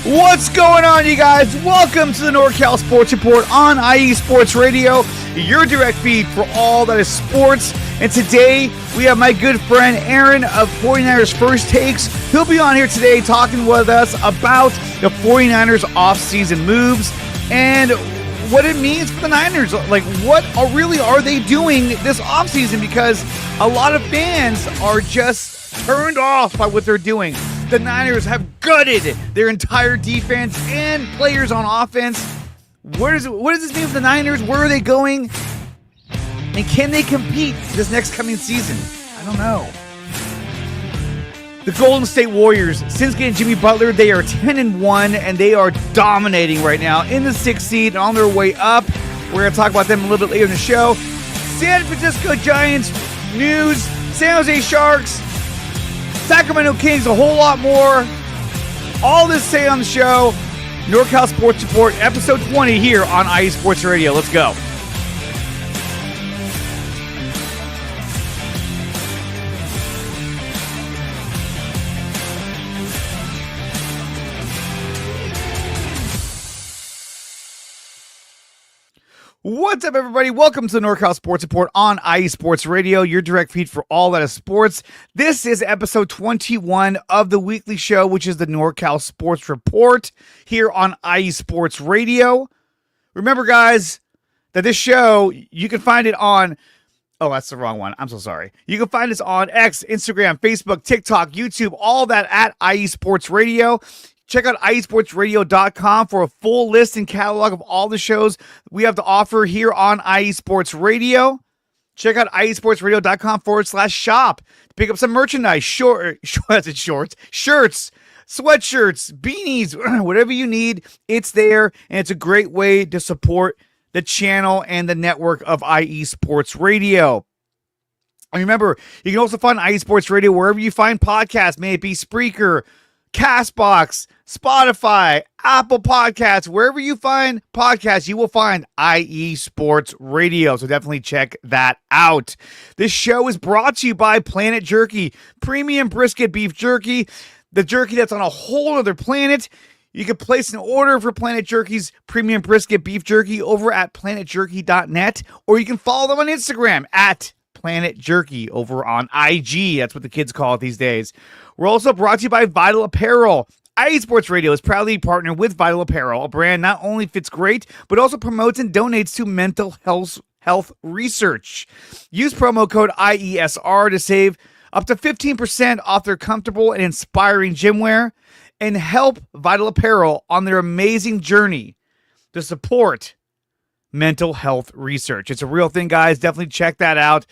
What's going on, you guys? Welcome to the NorCal Sport Report on IE Sports Radio, your direct feed for all that is sports. And today, we have my good friend Aaron of 49ers First Takes. He'll be on here today talking with us about the 49ers offseason moves and what it means for the Niners. Like, what are they doing this offseason? Because a lot of fans are just turned off by what they're doing. The Niners have gutted their entire defense and players on offense. What does this mean for the Niners? Where are they going? And can they compete this next coming season? I don't know. The Golden State Warriors, since getting Jimmy Butler, they are 10-1, and they are dominating right now in the 6th seed on their way up. We're going to talk about them a little bit later in the show. San Francisco Giants news, San Jose Sharks, Sacramento Kings, a whole lot more. All this say on the show. NorCal Sports Report, episode 20 here on IE Sports Radio. Let's go. What's up, everybody? Welcome to the NorCal Sports Report on IE Sports Radio, your direct feed for all that is sports. This is episode 21 of the weekly show, which is the NorCal Sports Report here on IE Sports Radio. Remember, guys, that this show, you can find it on... Oh, that's the wrong one. I'm so sorry. You can find us on X, Instagram, Facebook, TikTok, YouTube, all that at IE Sports Radio. Check out iesportsradio.com for a full list and catalog of all the shows we have to offer here on IE Sports Radio. Check out iesportsradio.com /shop to pick up some merchandise, shirts, sweatshirts, beanies, whatever you need. It's there, and it's a great way to support the channel and the network of IE Sports Radio. And remember, you can also find IE Sports Radio wherever you find podcasts, may it be Spreaker, Castbox, Spotify, Apple Podcasts, wherever you find podcasts, you will find IE Sports Radio. So definitely check that out. This show is brought to you by Planet Jerky, premium brisket beef jerky, the jerky that's on a whole other planet. You can place an order for Planet Jerky's premium brisket beef jerky over at planetjerky.net, or you can follow them on Instagram at Planet Jerky over on IG. That's what the kids call it these days. We're also brought to you by Vital Apparel. IE Sports Radio is proudly partnered with Vital Apparel, a brand not only fits great, but also promotes and donates to mental health research. Use promo code IESR to save up to 15% off their comfortable and inspiring gym wear, and help Vital Apparel on their amazing journey to support mental health research. It's a real thing, guys. Definitely check that out.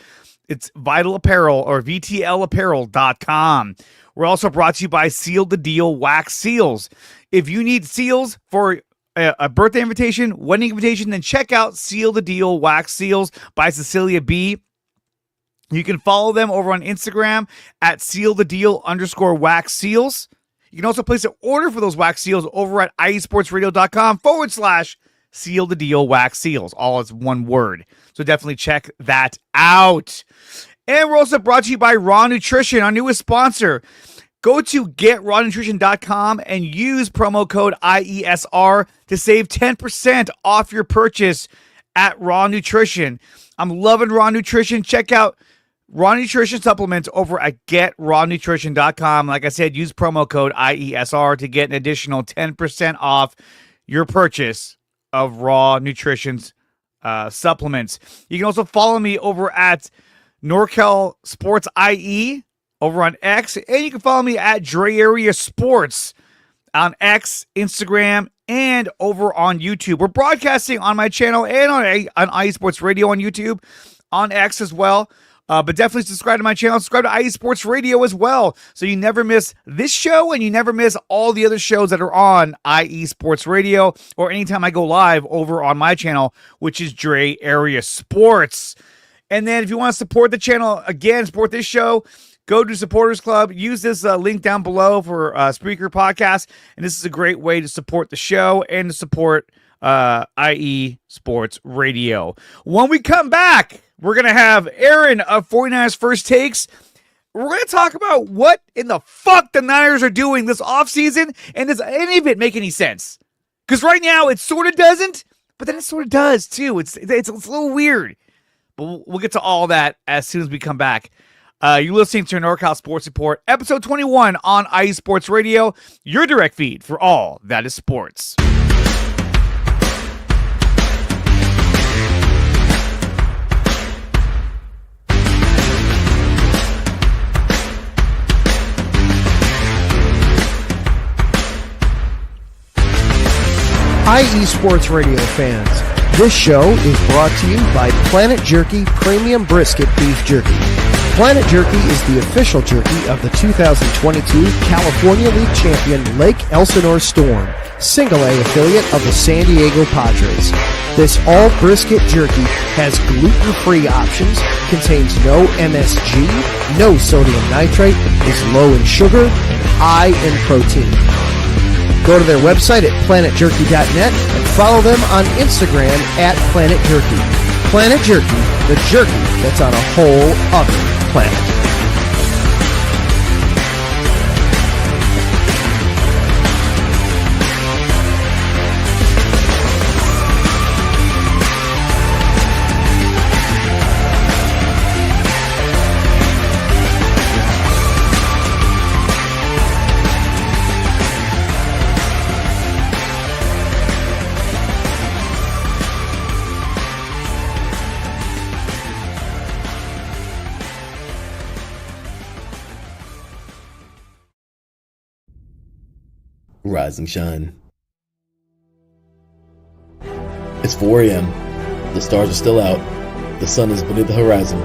It's Vital Apparel or VTLapparel.com. We're also brought to you by Seal the Deal Wax Seals. If you need seals for a birthday invitation, wedding invitation, then check out Seal the Deal Wax Seals by Cecilia B. You can follow them over on Instagram at SealTheDeal_Wax Seals. You can also place an order for those wax seals over at iesportsradio.com /Seal the Deal Wax Seals. All is one word. So definitely check that out. And we're also brought to you by Raw Nutrition, our newest sponsor. Go to getrawnutrition.com and use promo code IESR to save 10% off your purchase at Raw Nutrition. I'm loving Raw Nutrition. Check out Raw Nutrition supplements over at getrawnutrition.com. Like I said, use promo code IESR to get an additional 10% off your purchase of Raw Nutrition's supplements. You can also follow me over at NorCal Sports IE over on X, and you can follow me at DreArea Sports on X, Instagram, and over on YouTube. We're broadcasting on my channel and on IE Sports Radio on YouTube, on X as well. But definitely subscribe to my channel. Subscribe to IE Sports Radio as well, so you never miss this show and you never miss all the other shows that are on IE Sports Radio or anytime I go live over on my channel, which is DreArea Sports. And then if you want to support the channel, again, support this show, go to Supporters Club. Use this link down below for Spreaker Podcast. And this is a great way to support the show and to support IE Sports Radio. When we come back, we're going to have Aaron of 49ers First Takes we're going to talk about what in the fuck the Niners are doing this offseason, and does any of it make any sense? Because right now it sort of doesn't, but then it sort of does too. It's a little weird. But we'll get to all that as soon as we come back. You're listening to NorCal Sports Report, episode 21 on IE Sports Radio, your direct feed for all that is sports. IE Sports Radio fans, this show is brought to you by Planet Jerky Premium Brisket Beef Jerky. Planet Jerky is the official jerky of the 2022 California League champion Lake Elsinore Storm, Single A affiliate of the San Diego Padres. This all brisket jerky has gluten-free options, contains no MSG, no sodium nitrate, is low in sugar, and high in protein. Go to their website at planetjerky.net and follow them on Instagram at Planet Jerky. Planet Jerky, the jerky that's on a whole other planet. Rise and shine. It's 4 a.m. The stars are still out. The sun is beneath the horizon,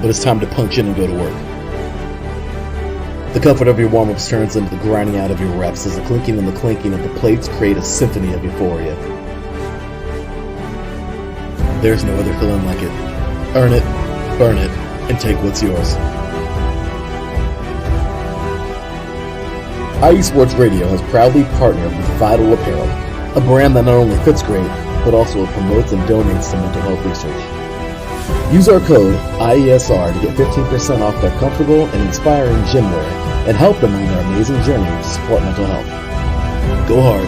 but it's time to punch in and go to work. The comfort of your warm-ups turns into the grinding out of your reps as the clinking and the clanking of the plates create a symphony of euphoria. There's no other feeling like it. Earn it, burn it, and take what's yours. IE Sports Radio has proudly partnered with Vital Apparel, a brand that not only fits great, but also promotes and donates to mental health research. Use our code IESR to get 15% off their comfortable and inspiring gym wear and help them on their amazing journey to support mental health. Go hard,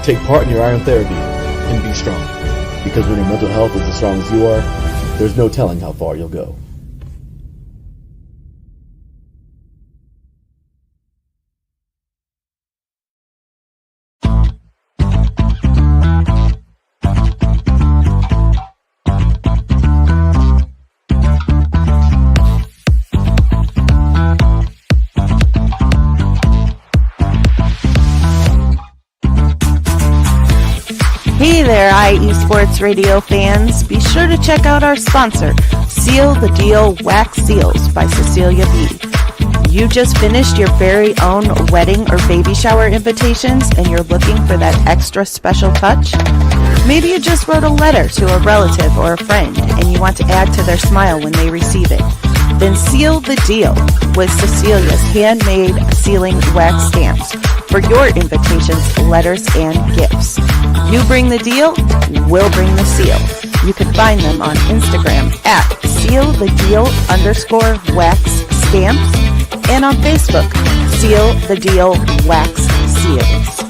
take part in your iron therapy, and be strong. Because when your mental health is as strong as you are, there's no telling how far you'll go. Hey there, IE Sports Radio fans. Be sure to check out our sponsor, Seal the Deal Wax Seals by Cecilia B. You just finished your very own wedding or baby shower invitations and you're looking for that extra special touch? Maybe you just wrote a letter to a relative or a friend and you want to add to their smile when they receive it. Then seal the deal with Cecilia's handmade sealing wax stamps for your invitations, letters, and gifts. You bring the deal, we'll bring the seal. You can find them on Instagram at sealthedeal_wax stamps and on Facebook, Seal the Deal Wax Seals.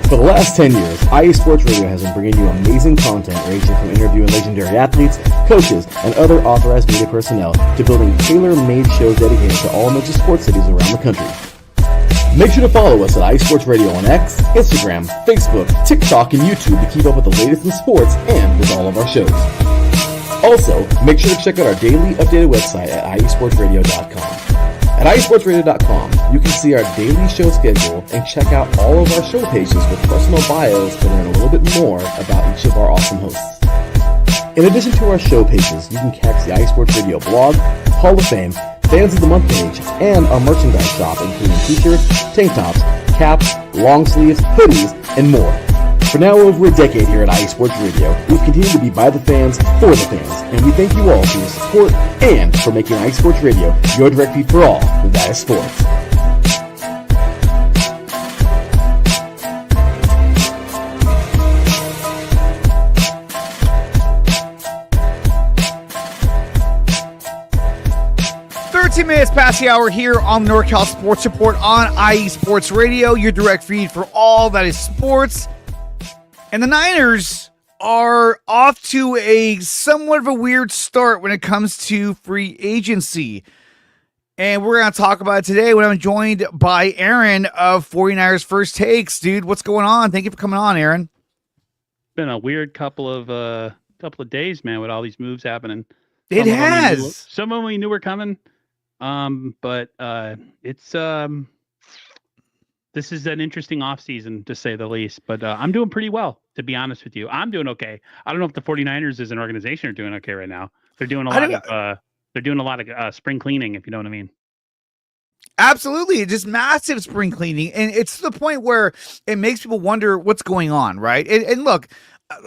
For the last 10 years, IE Sports Radio has been bringing you amazing content ranging from interviewing legendary athletes, coaches, and other authorized media personnel to building tailor-made shows dedicated to all major sports cities around the country. Make sure to follow us at IE Sports Radio on X, Instagram, Facebook, TikTok, and YouTube to keep up with the latest in sports and with all of our shows. Also, make sure to check out our daily updated website at iesportsradio.com. At iSportsRadio.com, you can see our daily show schedule and check out all of our show pages with personal bios to learn a little bit more about each of our awesome hosts. In addition to our show pages, you can catch the iSports Radio blog, Hall of Fame, Fans of the Month page, and our merchandise shop, including t-shirts, tank tops, caps, long sleeves, hoodies, and more. For now over a decade here at IE Sports Radio, we've continued to be by the fans, for the fans, and we thank you all for your support and for making IE Sports Radio your direct feed for all that is sports. Minutes past the hour here on the NorCal Sports Report on IE Sports Radio, your direct feed for all that is sports. And the Niners are off to a somewhat of a weird start when it comes to free agency. And we're going to talk about it today when I'm joined by Aaron of 49ers First Takes. Dude, what's going on? Thank you for coming on, Aaron. Been a weird couple of days, man, with all these moves happening. It has. Some of them we knew were coming. But it's this is an interesting off season to say the least, but I'm doing pretty well, to be honest with you. I'm doing okay. I don't know if the 49ers as an organization are doing okay right now. They're doing a lot of spring cleaning, if you know what I mean. Absolutely. Just massive spring cleaning. And it's to the point where it makes people wonder what's going on, right? And look,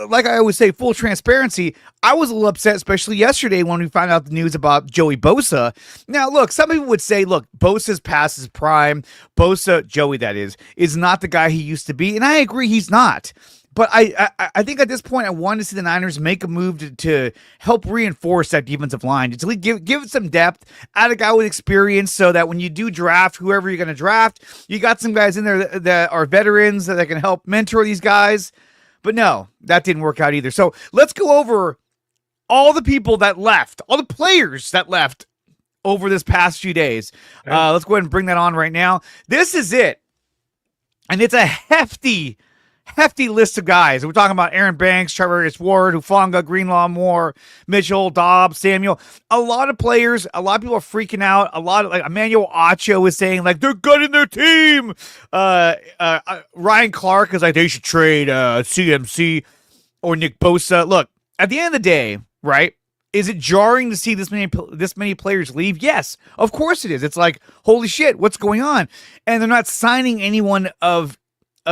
like I always say, full transparency, I was a little upset, especially yesterday when we found out the news about Joey Bosa. Now, look, some people would say, look, Bosa's past his prime. Bosa, Joey that is not the guy he used to be. And I agree he's not. But I think at this point, I want to see the Niners make a move to help reinforce that defensive line, to give it some depth, add a guy with experience so that when you do draft, whoever you're going to draft, you got some guys in there that are veterans that can help mentor these guys. But no, that didn't work out either. So let's go over all the people that left, all the players that left over this past few days. Okay. Let's go ahead and bring that on right now. This is it. And it's a hefty list of guys. We're talking about Aaron Banks, TreArea Ward, Hufanga, Greenlaw, Moore, Mitchell, Dobbs, Samuel. A lot of players, a lot of people are freaking out. A lot of, like, Emmanuel Acho is saying, like, they're gutting their team. Ryan Clark is like, they should trade CMC or Nick Bosa. Look, at the end of the day, right, is it jarring to see this many players leave? Yes, of course it is. It's like, holy shit, what's going on? And they're not signing anyone of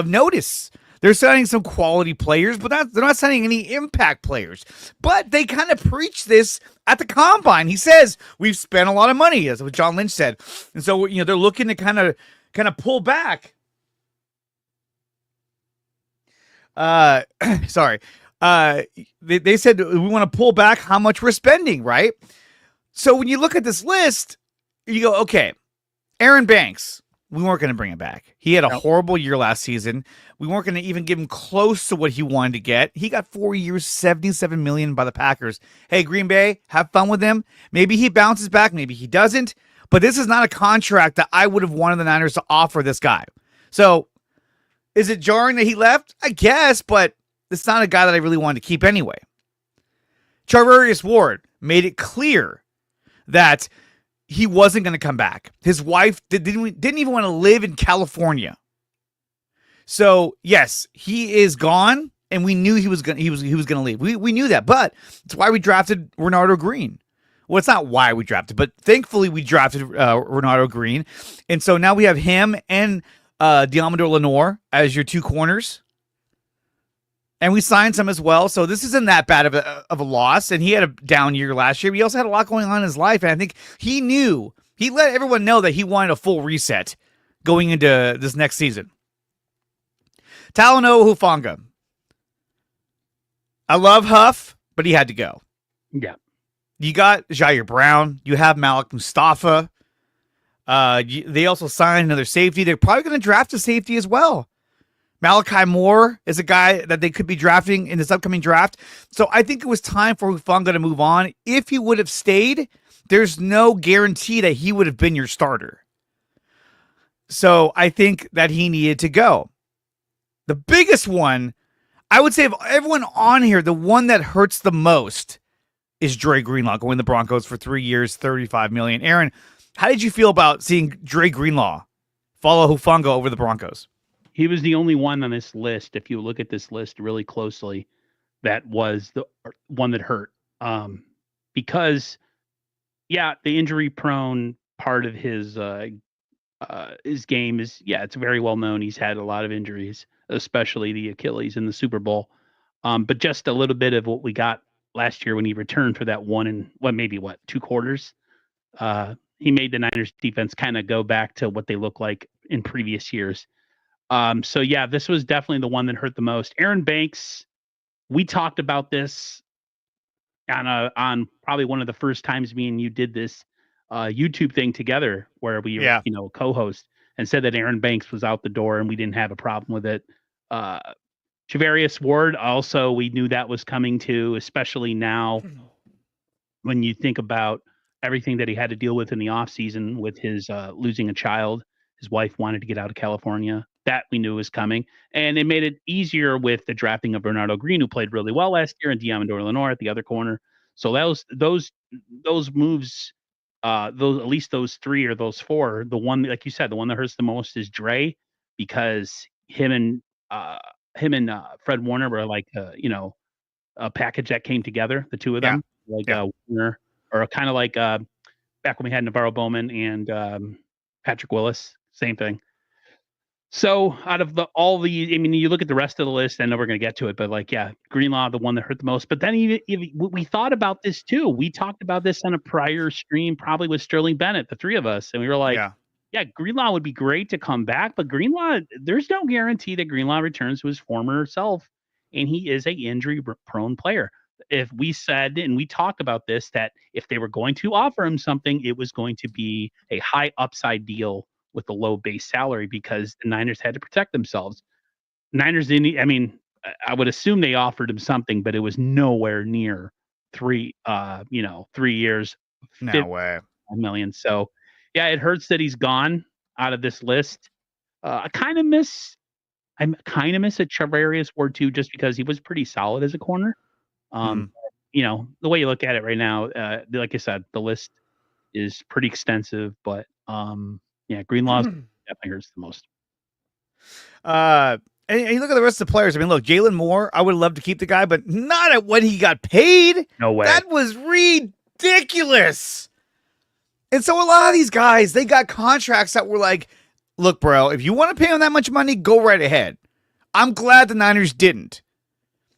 notice. They're signing some quality players, but they're not signing any impact players. But they kind of preach this at the combine. He says, we've spent a lot of money, that's what John Lynch said. And so, they're looking to kind of pull back. Sorry. They said we want to pull back how much we're spending, right? So when you look at this list, you go, okay, Aaron Banks, we weren't going to bring him back. He had a horrible year last season. We weren't going to even give him close to what he wanted to get. He got 4 years, $77 million by the Packers. Hey, Green Bay, have fun with him. Maybe he bounces back. Maybe he doesn't. But this is not a contract that I would have wanted the Niners to offer this guy. So is it jarring that he left? I guess, but it's not a guy that I really wanted to keep anyway. TreArea Ward made it clear that he wasn't going to come back. His wife didn't even want to live in California. So yes, he is gone, and we knew he was going to leave. We knew that, but it's why we drafted Renardo Green. Well, it's not why we drafted, but thankfully we drafted Renardo Green, and so now we have him and Diamador Lenore as your two corners. And we signed some as well, so this isn't that bad of a loss. And he had a down year last year, but he also had a lot going on in his life. And I think he let everyone know that he wanted a full reset going into this next season. Talanoa Hufanga. I love Huff, but he had to go. Yeah. You got Jair Brown. You have Malik Mustafa. They also signed another safety. They're probably going to draft a safety as well. Malachi Moore is a guy that they could be drafting in this upcoming draft. So I think it was time for Hufanga to move on. If he would have stayed, there's no guarantee that he would have been your starter. So I think that he needed to go. The biggest one, I would say of everyone on here, the one that hurts the most is Dre Greenlaw going to the Broncos for 3 years, $35 million. Aaron, How did you feel about seeing Dre Greenlaw follow Hufanga over the Broncos? He was the only one on this list, if you look at this list really closely, that was the one that hurt. Because, yeah, the injury-prone part of his game is, it's very well known. He's had a lot of injuries, especially the Achilles in the Super Bowl. But just a little bit of what we got last year when he returned for that two quarters. He made the Niners defense kind of go back to what they look like in previous years. So yeah, this was definitely the one that hurt the most. Aaron Banks, we talked about this on probably one of the first times me and you did this YouTube thing together, where we were, co-host, and said that Aaron Banks was out the door and we didn't have a problem with it. Charvarius Ward, also, we knew that was coming too, especially now when you think about everything that he had to deal with in the offseason with his losing a child. His wife wanted to get out of California. That we knew was coming. And it made it easier with the drafting of Bernardo Green, who played really well last year, and Diamondor Lenore at the other corner. So those moves, at least those three or those four, the one, like you said, the one that hurts the most is Dre, because him and Fred Warner were like, a package that came together, the two of them, Warner, or kind of like back when we had Navarro Bowman and Patrick Willis, same thing. So out of you look at the rest of the list, I know we're going to get to it, but Greenlaw, the one that hurt the most. But then we thought about this too. We talked about this on a prior stream, probably with Sterling Bennett, the three of us. And we were like, Greenlaw would be great to come back, but Greenlaw, there's no guarantee that Greenlaw returns to his former self. And he is a injury prone player. If we said, and we talked about this, that if they were going to offer him something, it was going to be a high upside deal with a low base salary, because the Niners had to protect themselves. Niners didn't, I would assume they offered him something, but it was nowhere near 3 years, no way, $1 million. So yeah, it hurts that he's gone out of this list. I kind of miss a Charvarius Ward too, just because he was pretty solid as a corner. The way you look at it right now, like I said, the list is pretty extensive, but Greenlaw definitely hurts the most. And you look at the rest of the players. Look, Jalen Moore, I would love to keep the guy, but not at what he got paid. No way. That was ridiculous. And so a lot of these guys, they got contracts that were like, look, bro, if you want to pay him that much money, go right ahead. I'm glad the Niners didn't.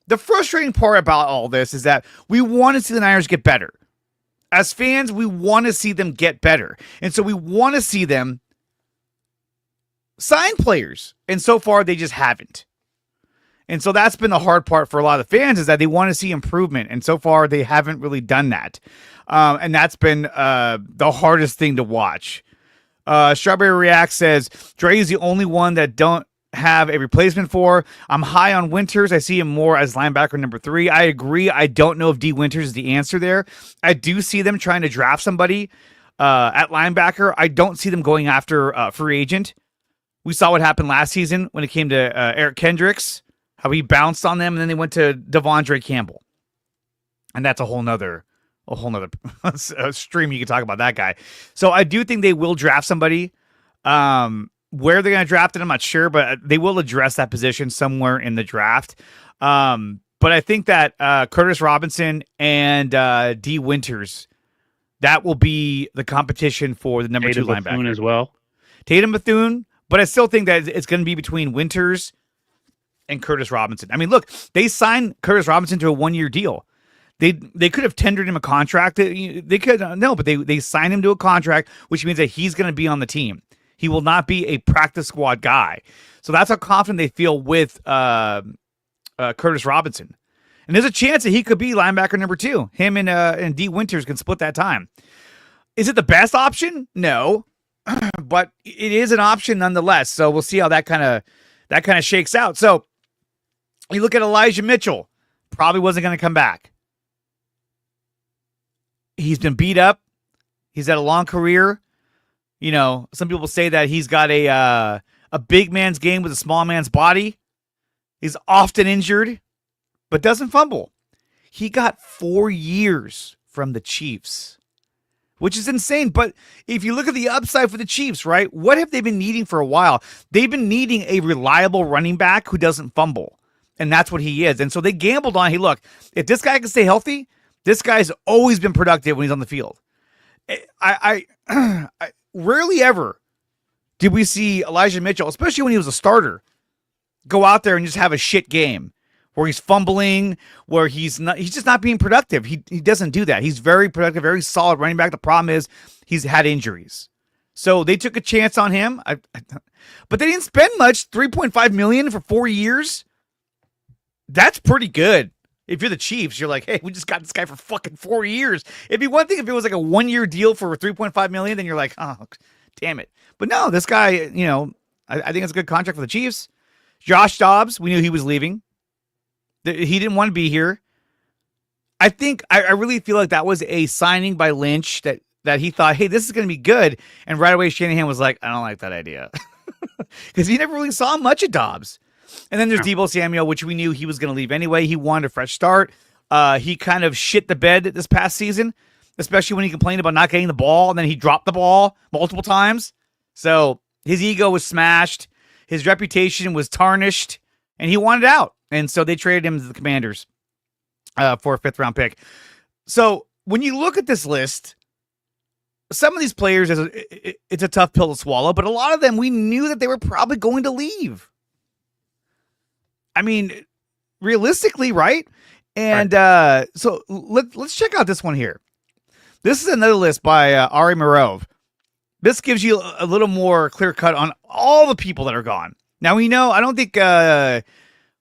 The frustrating part about all this is that we want to see the Niners get better. As fans, we want to see them get better. And so we want to see them sign players. And so far, they just haven't. And so that's been the hard part for a lot of fans, is that they want to see improvement. And so far, they haven't really done that. And that's been the hardest thing to watch. Strawberry React says, Dre is the only one that don't have a replacement for. I'm high on Winters. I see him more as linebacker number 3. I agree. I don't know if D Winters is the answer there. I do see them trying to draft somebody at linebacker. I don't see them going after a free agent. We saw what happened last season when it came to Eric Kendricks, how he bounced on them, and then they went to Devondre Campbell. And that's a whole nother stream you can talk about that guy. So I do think they will draft somebody. Where they're going to draft it, I'm not sure, but they will address that position somewhere in the draft. But I think that Curtis Robinson and D Winters, that will be the competition for the number 2 linebacker. Tatum as well. Tatum Bethune, but I still think that it's going to be between Winters and Curtis Robinson. Look, they signed Curtis Robinson to a 1-year deal. They could have tendered him a contract. They could but they signed him to a contract, which means that he's going to be on the team. He will not be a practice squad guy. So that's how confident they feel with Curtis Robinson. And there's a chance that he could be linebacker number 2. Him and D Winters can split that time. Is it the best option? No. But it is an option nonetheless. So we'll see how that kind of shakes out. So you look at Elijah Mitchell. Probably wasn't going to come back. He's been beat up. He's had a long career. Some people say that he's got a big man's game with a small man's body. He's often injured, but doesn't fumble. He got 4 years from the Chiefs. which is insane. But if you look at the upside for the Chiefs, right, what have they been needing for a while? They've been needing a reliable running back who doesn't fumble, and that's what he is. And so they gambled on, hey, look, if this guy can stay healthy, this guy's always been productive when he's on the field. I rarely ever did we see Elijah Mitchell, especially when he was a starter, go out there and just have a shit game where he's fumbling, where he's just not being productive. He doesn't do that. He's very productive, very solid running back. The problem is he's had injuries. So they took a chance on him. But they didn't spend much, $3.5 million for 4 years. That's pretty good. If you're the Chiefs, you're like, hey, we just got this guy for fucking 4 years. It'd be one thing if it was like a 1 year deal for $3.5 million, then you're like, oh, damn it. But no, this guy, I think it's a good contract for the Chiefs. Josh Dobbs, we knew he was leaving. He didn't want to be here. I think I really feel like that was a signing by Lynch that he thought, hey, this is going to be good. And right away, Shanahan was like, I don't like that idea. Because he never really saw much of Dobbs. And then there's Deebo Samuel, which we knew he was going to leave anyway. He wanted a fresh start. He kind of shit the bed this past season, especially when he complained about not getting the ball, and then he dropped the ball multiple times. So his ego was smashed. His reputation was tarnished, and he wanted out. And so they traded him to the Commanders for a 5th-round pick. So when you look at this list, some of these players, it's a tough pill to swallow, but a lot of them, we knew that they were probably going to leave. I mean, realistically, right? And so let's check out this one here. This is another list by Ari Marov. This gives you a little more clear cut on all the people that are gone. Now, we know, I don't think,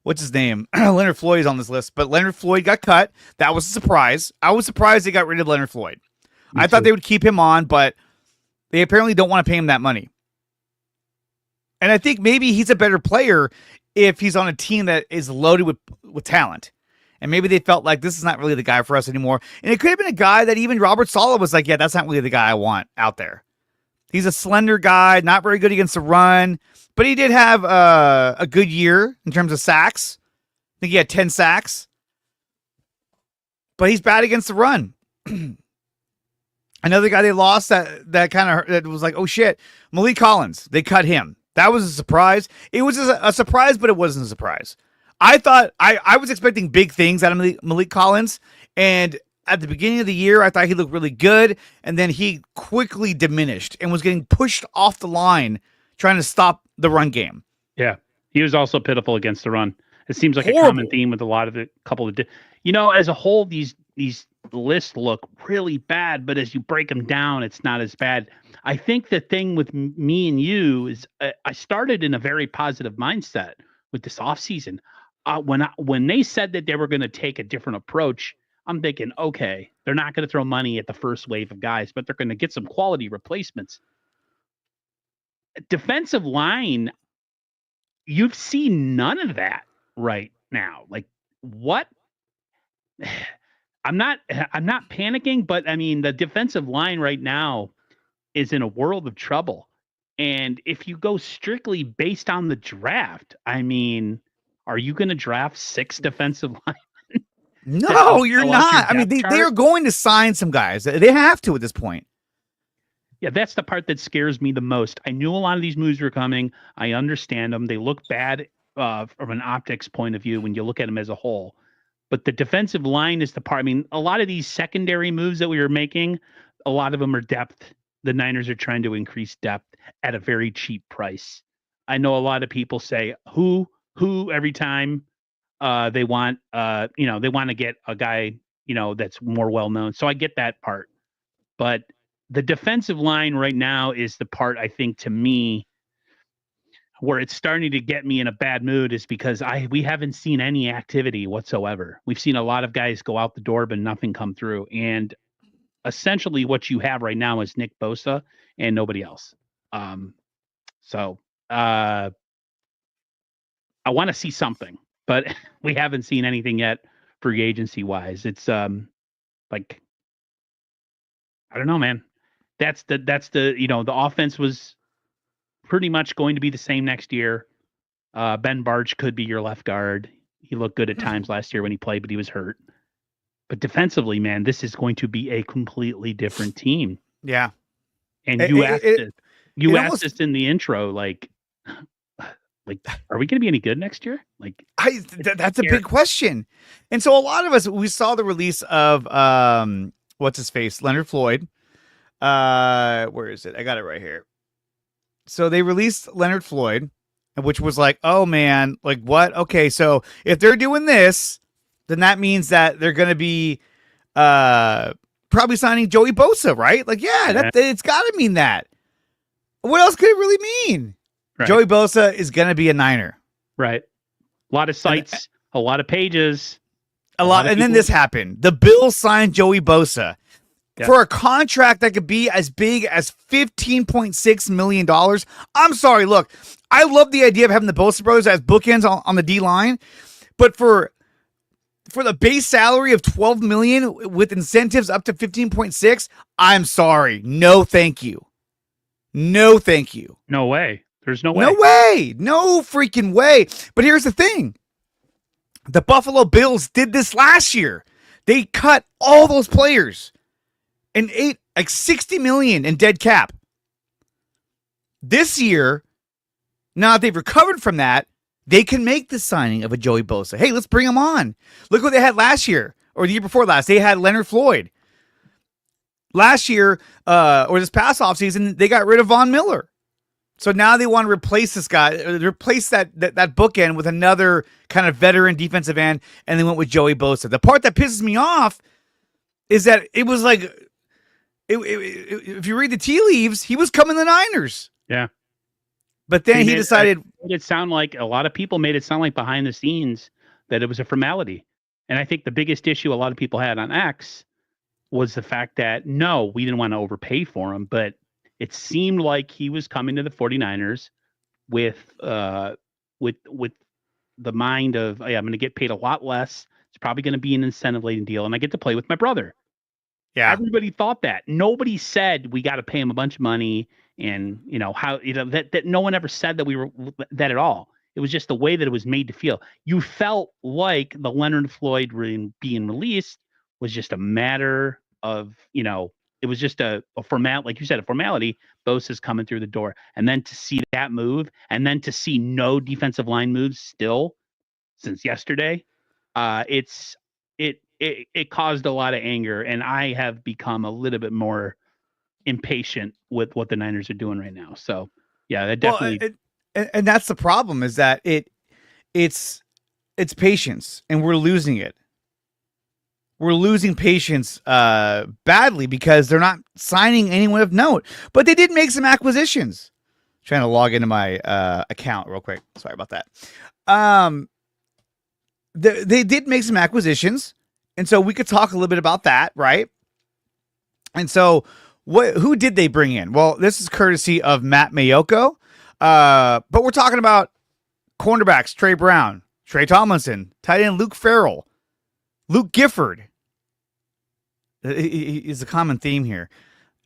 what's his name? Leonard Floyd is on this list, but Leonard Floyd got cut. That was a surprise. I was surprised they got rid of Leonard Floyd. I thought they would keep him on, but they apparently don't want to pay him that money. And I think maybe he's a better player if he's on a team that is loaded with talent. And maybe they felt like this is not really the guy for us anymore. And it could have been a guy that even Robert Saleh was like, yeah, that's not really the guy I want out there. He's a slender guy, not very good against the run, but he did have a good year in terms of sacks. I think he had 10 sacks. But he's bad against the run. Another guy they lost that was like, oh shit, Malik Collins. They cut him. That was a surprise. It was a surprise, but it wasn't a surprise. I thought I was expecting big things out of Malik Collins, and at the beginning of the year, I thought he looked really good, and then he quickly diminished and was getting pushed off the line trying to stop the run game. Yeah, he was also pitiful against the run. It seems like Horrible. a common theme with a lot of the couple of, as a whole, these lists look really bad, but as you break them down, it's not as bad. I think the thing with me and you is I started in a very positive mindset with this offseason. When they said that they were going to take a different approach, I'm thinking, okay, they're not going to throw money at the first wave of guys, but they're going to get some quality replacements. Defensive line, you've seen none of that right now. Like, what? I'm not panicking, but I mean, the defensive line right now is in a world of trouble. And if you go strictly based on the draft, I mean, are you going to draft 6 defensive linemen? No, you're not. I mean, they are going to sign some guys. They have to at this point. Yeah, that's the part that scares me the most. I knew a lot of these moves were coming. I understand them. They look bad from an optics point of view when you look at them as a whole. But the defensive line is the part. I mean, a lot of these secondary moves that we were making, a lot of them are depth. The Niners are trying to increase depth at a very cheap price. I know a lot of people say who every time they want to get a guy, that's more well known. So I get that part. But the defensive line right now is the part, I think, to me, where it's starting to get me in a bad mood is because we haven't seen any activity whatsoever. We've seen a lot of guys go out the door, but nothing come through. And essentially what you have right now is Nick Bosa and nobody else. So I want to see something, but we haven't seen anything yet free agency wise. It's like, I don't know, man. That's the the offense was pretty much going to be the same next year. Ben Barch could be your left guard. He looked good at times last year when he played, but he was hurt. But defensively, man, this is going to be a completely different team. Yeah. And It- you it- asked it- it, you it asked almost- us in the intro, like, are we going to be any good next year? Like, That's a big question. And so a lot of us, we saw the release of what's his face, Leonard Floyd. Where is it? I got it right here. So they released Leonard Floyd, which was like, oh man, like what? Okay, so if they're doing this, then that means that they're going to be probably signing Joey Bosa, right? Like, yeah, it's got to mean that. What else could it really mean? right. Joey Bosa is going to be a Niner. Right. A lot of sites, a lot of pages. A lot. And then this happened. The Bills signed Joey Bosa for a contract that could be as big as $15.6 million. I'm sorry. Look, I love the idea of having the Bosa brothers as bookends on the D line, but for the base salary of $12 million with incentives up to 15.6, I'm sorry. No, thank you. No, thank you. No way. There's no way. No way. No freaking way. But here's the thing. The Buffalo Bills did this last year. They cut all those players and ate like $60 million in dead cap. This year, now that they've recovered from that, they can make the signing of a Joey Bosa. Hey, let's bring him on. Look what they had last year or the year before last. They had Leonard Floyd. Last year, or this past offseason, they got rid of Von Miller. So now they want to replace this guy, replace that bookend with another kind of veteran defensive end, and they went with Joey Bosa. The part that pisses me off is that it was like, if you read the tea leaves, he was coming to the Niners. Yeah. But then he decided. It sound like a lot of people made it sound like behind the scenes that it was a formality. And I think the biggest issue a lot of people had on X was the fact that, no, we didn't want to overpay for him, but it seemed like he was coming to the 49ers with the mind of, hey, I'm going to get paid a lot less. It's probably going to be an incentive-laden deal, and I get to play with my brother. Yeah. Everybody thought that. Nobody said we got to pay him a bunch of money, and that no one ever said that we were that at all. It was just the way that it was made to feel. You felt like the Leonard Floyd being released was just a matter of, it was just a format, like you said, a formality. Bosa's coming through the door. And then to see that move, and then to see no defensive line moves still since yesterday, it caused a lot of anger. And I have become a little bit more impatient with what the Niners are doing right now. So yeah, that definitely. And that's the problem, is that it's patience, and we're losing it. We're losing patience badly because they're not signing anyone of note. But they did make some acquisitions. Trying to log into my account real quick. Sorry about that. They did make some acquisitions, and so we could talk a little bit about that, right? And so, who did they bring in? Well, this is courtesy of Matt Mayoko. But we're talking about cornerbacks: Trey Brown, Trey Tomlinson, tight end Luke Farrell, Luke Gifford. Is a common theme here.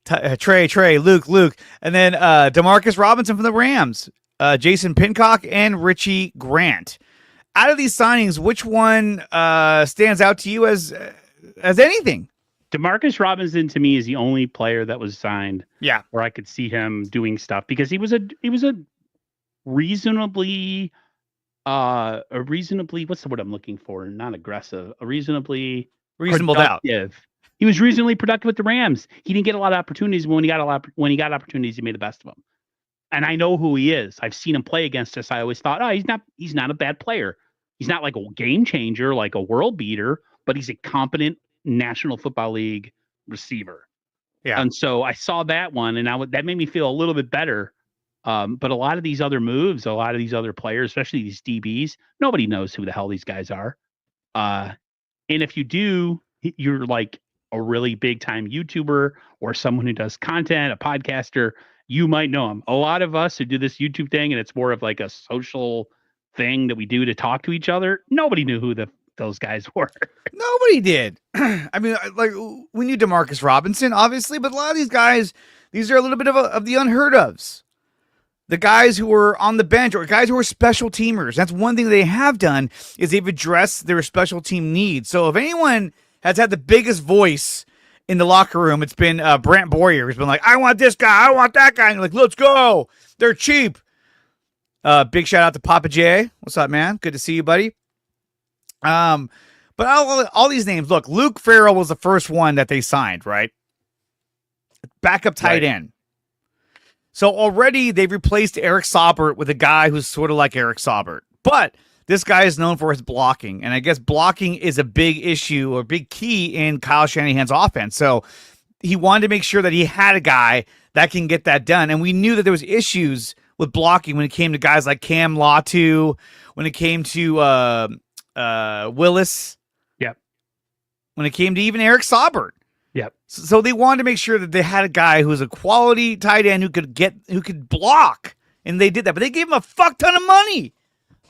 Trey, Luke, and then Demarcus Robinson from the Rams, Jason Pincock, and Richie Grant. Out of these signings, which one stands out to you as anything? Demarcus Robinson to me is the only player that was signed. Yeah, where I could see him doing stuff, because he was a reasonably what's the word I'm looking for? Not aggressive, a reasonable doubt. He was reasonably productive with the Rams. He didn't get a lot of opportunities. When he got opportunities, he made the best of them. And I know who he is. I've seen him play against us. I always thought, he's not a bad player. He's not like a game changer, like a world beater, but he's a competent National Football League receiver. Yeah. And so I saw that one, and that made me feel a little bit better. But a lot of these other moves, a lot of these other players, especially these DBs, nobody knows who the hell these guys are. And if you do, you're like a really big time YouTuber or someone who does content, a podcaster, you might know them. A lot of us who do this YouTube thing, and it's more of like a social thing that we do to talk to each other, nobody knew who those guys were. Nobody did. I mean, like, we knew Demarcus Robinson, obviously, but a lot of these guys, these are a little bit of the unheard ofs. The guys who were on the bench, or guys who were special teamers. That's one thing they have done, is they've addressed their special team needs. So if anyone has had the biggest voice in the locker room, it's been Brant Boyer who's been like, I want this guy, I want that guy. And you're like, let's go. They're cheap. Big shout out to Papa J. What's up, man? Good to see you, buddy. But all these names, look, Luke Farrell was the first one that they signed, right? Backup tight end. So already they've replaced Eric Saubert with a guy who's sort of like Eric Saubert. But this guy is known for his blocking. And I guess blocking is a big issue or big key in Kyle Shanahan's offense. So he wanted to make sure that he had a guy that can get that done. And we knew that there was issues with blocking when it came to guys like Cam Latu, when it came to Willis. Yep. When it came to even Eric Saubert. Yep. So they wanted to make sure that they had a guy who was a quality tight end who could block, and they did that. But they gave him a fuck ton of money.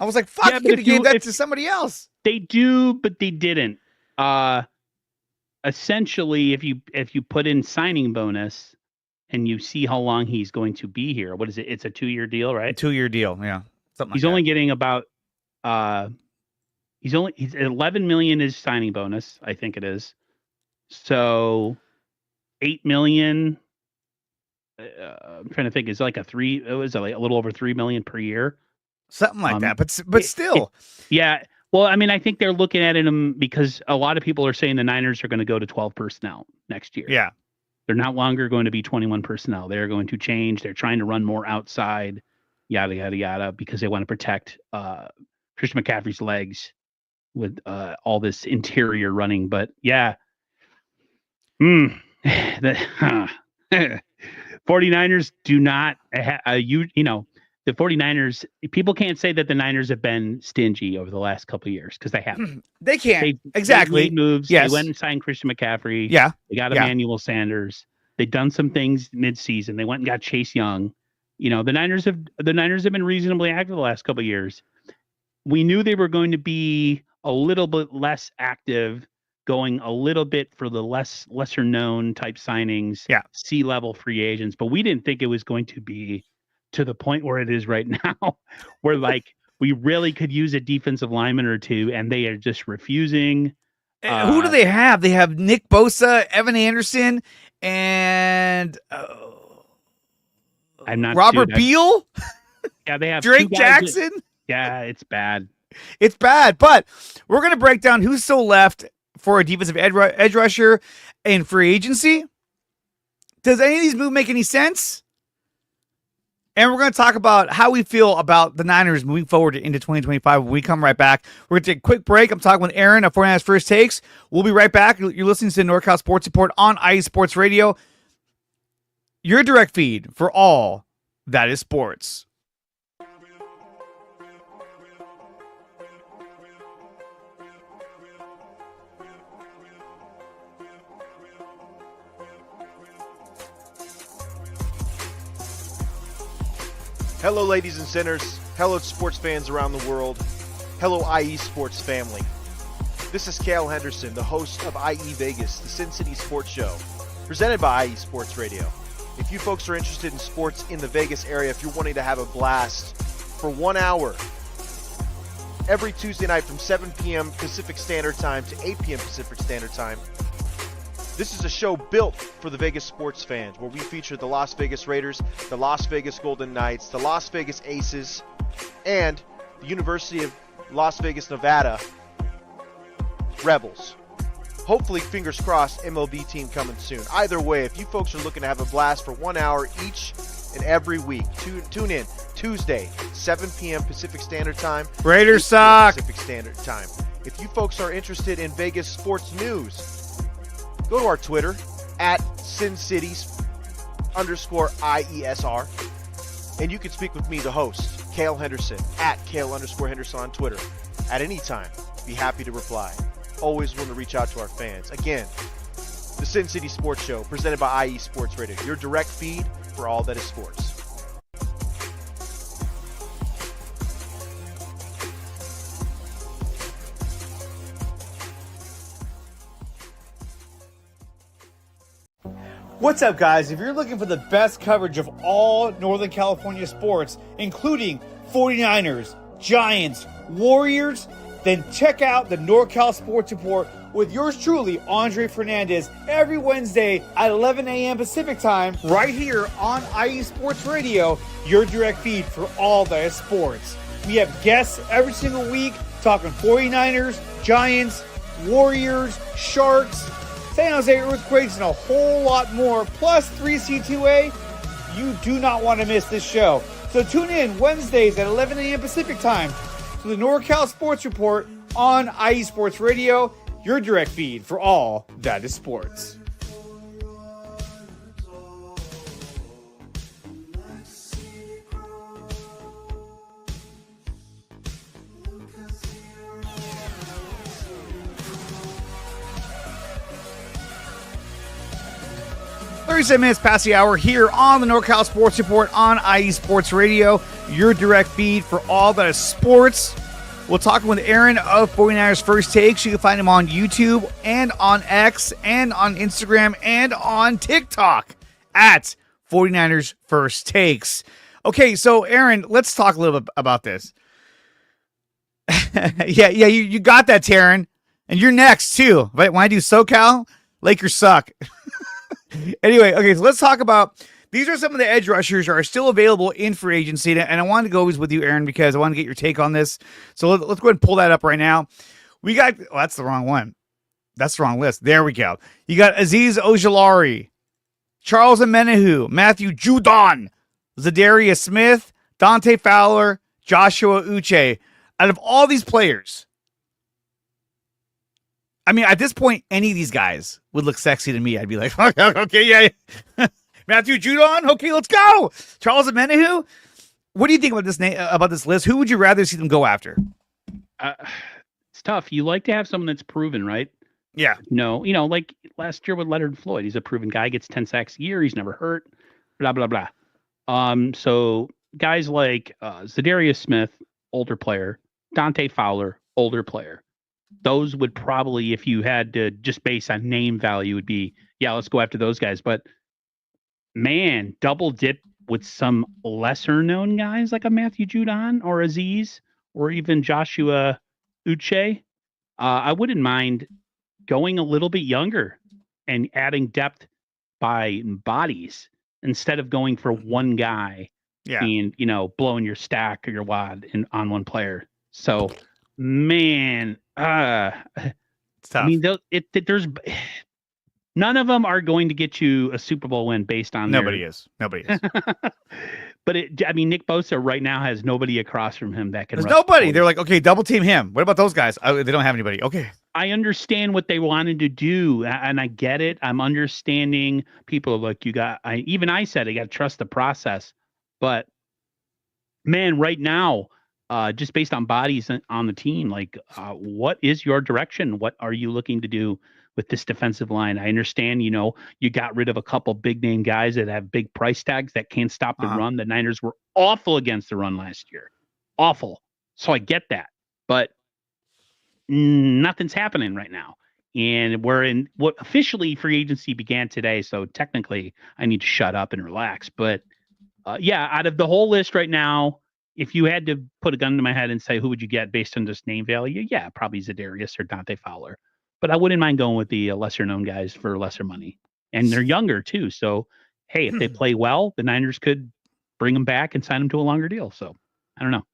I was like, "Fuck, you could have gave that to somebody else." They do, but they didn't. Essentially, if you put in signing bonus, and you see how long he's going to be here, what is it? It's a 2-year deal, right? 2-year deal, yeah. Something. He's only getting about he's 11 million is signing bonus, I think it is. So 8 million. I'm trying to think. It's like it was like a little over 3 million per year, something like that. But still, yeah. Well, I mean, I think they're looking at him because a lot of people are saying the Niners are going to go to 12 personnel next year. Yeah, they're not longer going to be 21 personnel. They're going to change. They're trying to run more outside, yada yada yada, because they want to protect Christian McCaffrey's legs with all this interior running. But yeah. The 49ers do not the 49ers, people can't say that the Niners have been stingy over the last couple of years because they haven't. They can't. Exactly. They made moves. Yes. They went and signed Christian McCaffrey. Yeah. They got Emmanuel Sanders. They've done some things mid-season. They went and got Chase Young. The Niners have been reasonably active the last couple of years. We knew they were going to be a little bit less active, going a little bit for the lesser known type signings, C-level free agents, but we didn't think it was going to be to the point where it is right now, where like we really could use a defensive lineman or two, and they are just refusing. Who do they have? They have Nick Bosa, Evan Anderson, and I'm not Robert Beal. Yeah, they have Drake Jackson. Yeah, it's bad. It's bad, but we're going to break down who's still left for a defensive edge rusher in free agency. Does any of these moves make any sense? And we're going to talk about how we feel about the Niners moving forward into 2025 when we come right back. We're going to take a quick break. I'm talking with Aaron of 49ers First Takes. We'll be right back. You're listening to the NorCal Sports Report on IE Sports Radio, your direct feed for all that is sports. Hello, ladies and sinners. Hello, sports fans around the world. Hello, IE Sports family. This is Cale Henderson, the host of IE Vegas, the Sin City Sports Show, presented by IE Sports Radio. If you folks are interested in sports in the Vegas area, if you're wanting to have a blast for 1 hour, every Tuesday night from 7 p.m. Pacific Standard Time to 8 p.m. Pacific Standard Time, this is a show built for the Vegas sports fans, where we feature the Las Vegas Raiders, the Las Vegas Golden Knights, the Las Vegas Aces, and the University of Las Vegas, Nevada Rebels. Hopefully, fingers crossed, MLB team coming soon. Either way, if you folks are looking to have a blast for 1 hour each and every week, tune in Tuesday, 7 p.m. Pacific Standard Time. Raiders suck. Pacific Standard Time. If you folks are interested in Vegas sports news, go to our Twitter at SinCities_IESR, and you can speak with me, the host, Cale Henderson, at Cale_Henderson on Twitter. At any time, be happy to reply. Always want to reach out to our fans. Again, the Sin City Sports Show, presented by IE Sports Radio, your direct feed for all that is sports. What's up, guys? If you're looking for the best coverage of all Northern California sports, including 49ers, Giants, Warriors, then check out the NorCal Sports Report with yours truly, Andre Fernandez, every Wednesday at 11 a.m. Pacific time, right here on IE Sports Radio, your direct feed for all that is sports. We have guests every single week talking 49ers, Giants, Warriors, Sharks, San Jose Earthquakes, and a whole lot more, plus 3C2A. You do not want to miss this show. So tune in Wednesdays at 11 a.m. Pacific time to the NorCal Sports Report on IE Sports Radio, your direct feed for all that is sports. Minutes past the hour here on the NorCal Sports Report on IE Sports Radio, your direct feed for all that is sports. We're talking with Aaron of 49ers First Takes. You can find him on YouTube and on X and on Instagram and on TikTok at 49ers First Takes. Okay, so Aaron, let's talk a little bit about this. You got that, Taryn. And you're next, too. Right? When I do SoCal, Lakers suck. Anyway, okay, so let's talk about, these are some of the edge rushers that are still available in free agency, and I wanted to go with you, Aaron, because I want to get your take on this. So let's go ahead and pull that up right now. We got, that's the wrong one. That's the wrong list. There we go. You got Azeez Ojulari, Charles Omenihu, Matthew Judon, Zadarius Smith, Dante Fowler, Joshua Uche. Out of all these players, I mean, at this point, any of these guys would look sexy to me. I'd be like, okay, yeah. Matthew Judon, okay, let's go. Charles Omenihu. What do you think about this list? Who would you rather see them go after? It's tough. You like to have someone that's proven, right? Yeah. No, like last year with Leonard Floyd, he's a proven guy, gets 10 sacks a year, he's never hurt, blah, blah, blah. So guys like Zadarius Smith, older player, Dante Fowler, older player. Those would probably, if you had to just base on name value, would be, yeah, let's go after those guys. But man, double dip with some lesser known guys like a Matthew Judon or Azeez or even Joshua Uche. I wouldn't mind going a little bit younger and adding depth by bodies instead of going for one guy and, blowing your stack or your wad on one player. So, man, it's tough. I mean, there's none of them are going to get you a Super Bowl win based on nobody is. But Nick Bosa right now has nobody across from him that can. There's nobody. They're like, okay, double team him. What about those guys? They don't have anybody. Okay. I understand what they wanted to do, and I get it. I'm understanding people are like, I said I got to trust the process, but man, right now. Just based on bodies on the team, like what is your direction? What are you looking to do with this defensive line? I understand, you got rid of a couple big name guys that have big price tags that can't stop the run. The Niners were awful against the run last year. Awful. So I get that. But nothing's happening right now. And we're in what officially free agency began today. So technically I need to shut up and relax. But out of the whole list right now, if you had to put a gun to my head and say, who would you get based on just name value? Yeah, probably Zadarius or Dante Fowler. But I wouldn't mind going with the lesser known guys for lesser money. And they're younger too. So, hey, if they play well, the Niners could bring them back and sign them to a longer deal. So I don't know.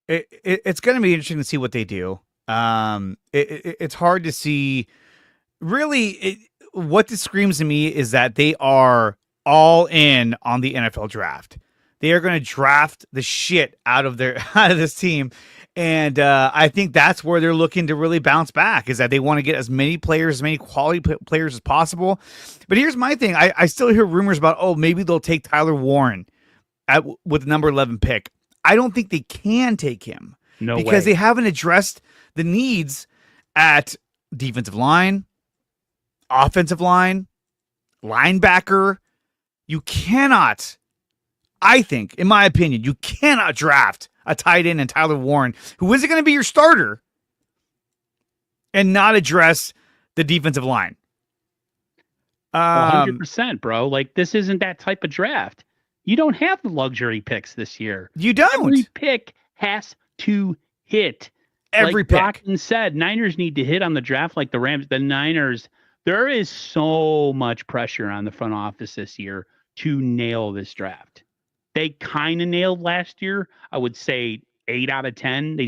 It's going to be interesting to see what they do. It's hard to see. Really, what this screams to me is that they are all in on the NFL draft. They are going to draft the shit out of this team. And I think that's where they're looking to really bounce back, is that they want to get as many players, as many quality players as possible. But here's my thing. I still hear rumors about, maybe they'll take Tyler Warren with the number 11 pick. I don't think they can take him. No way. Because they haven't addressed the needs at defensive line, offensive line, linebacker. You cannot... I think, in my opinion, you cannot draft a tight end and Tyler Warren, who isn't going to be your starter, and not address the defensive line. 100%, bro. Like, this isn't that type of draft. You don't have the luxury picks this year. You don't. Every pick has to hit. Every like pick. Brockton said, Niners need to hit on the draft like the Rams. The Niners, there is so much pressure on the front office this year to nail this draft. They kind of nailed last year. I would say 8 out of 10. They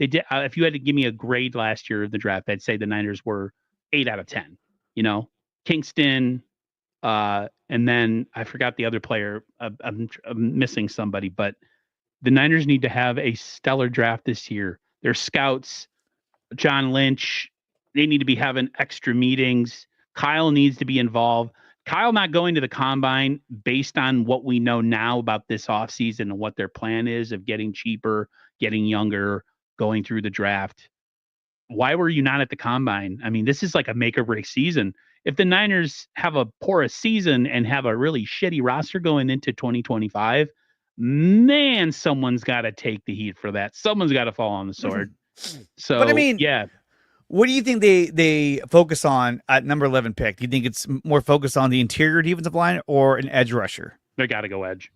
did. If you had to give me a grade last year of the draft, I'd say the Niners were 8 out of 10. You know, Kingston, and then I forgot the other player. I'm missing somebody, but the Niners need to have a stellar draft this year. Their scouts, John Lynch, they need to be having extra meetings. Kyle needs to be involved. Kyle not going to the combine based on what we know now about this offseason and what their plan is of getting cheaper, getting younger, going through the draft. Why were you not at the combine? I mean, this is like a make or break season. If the Niners have a porous season and have a really shitty roster going into 2025, man, someone's got to take the heat for that. Someone's got to fall on the sword. So, But I mean, yeah. What do you think they focus on at number 11 pick? Do you think it's more focused on the interior defensive line or an edge rusher? They got to go edge.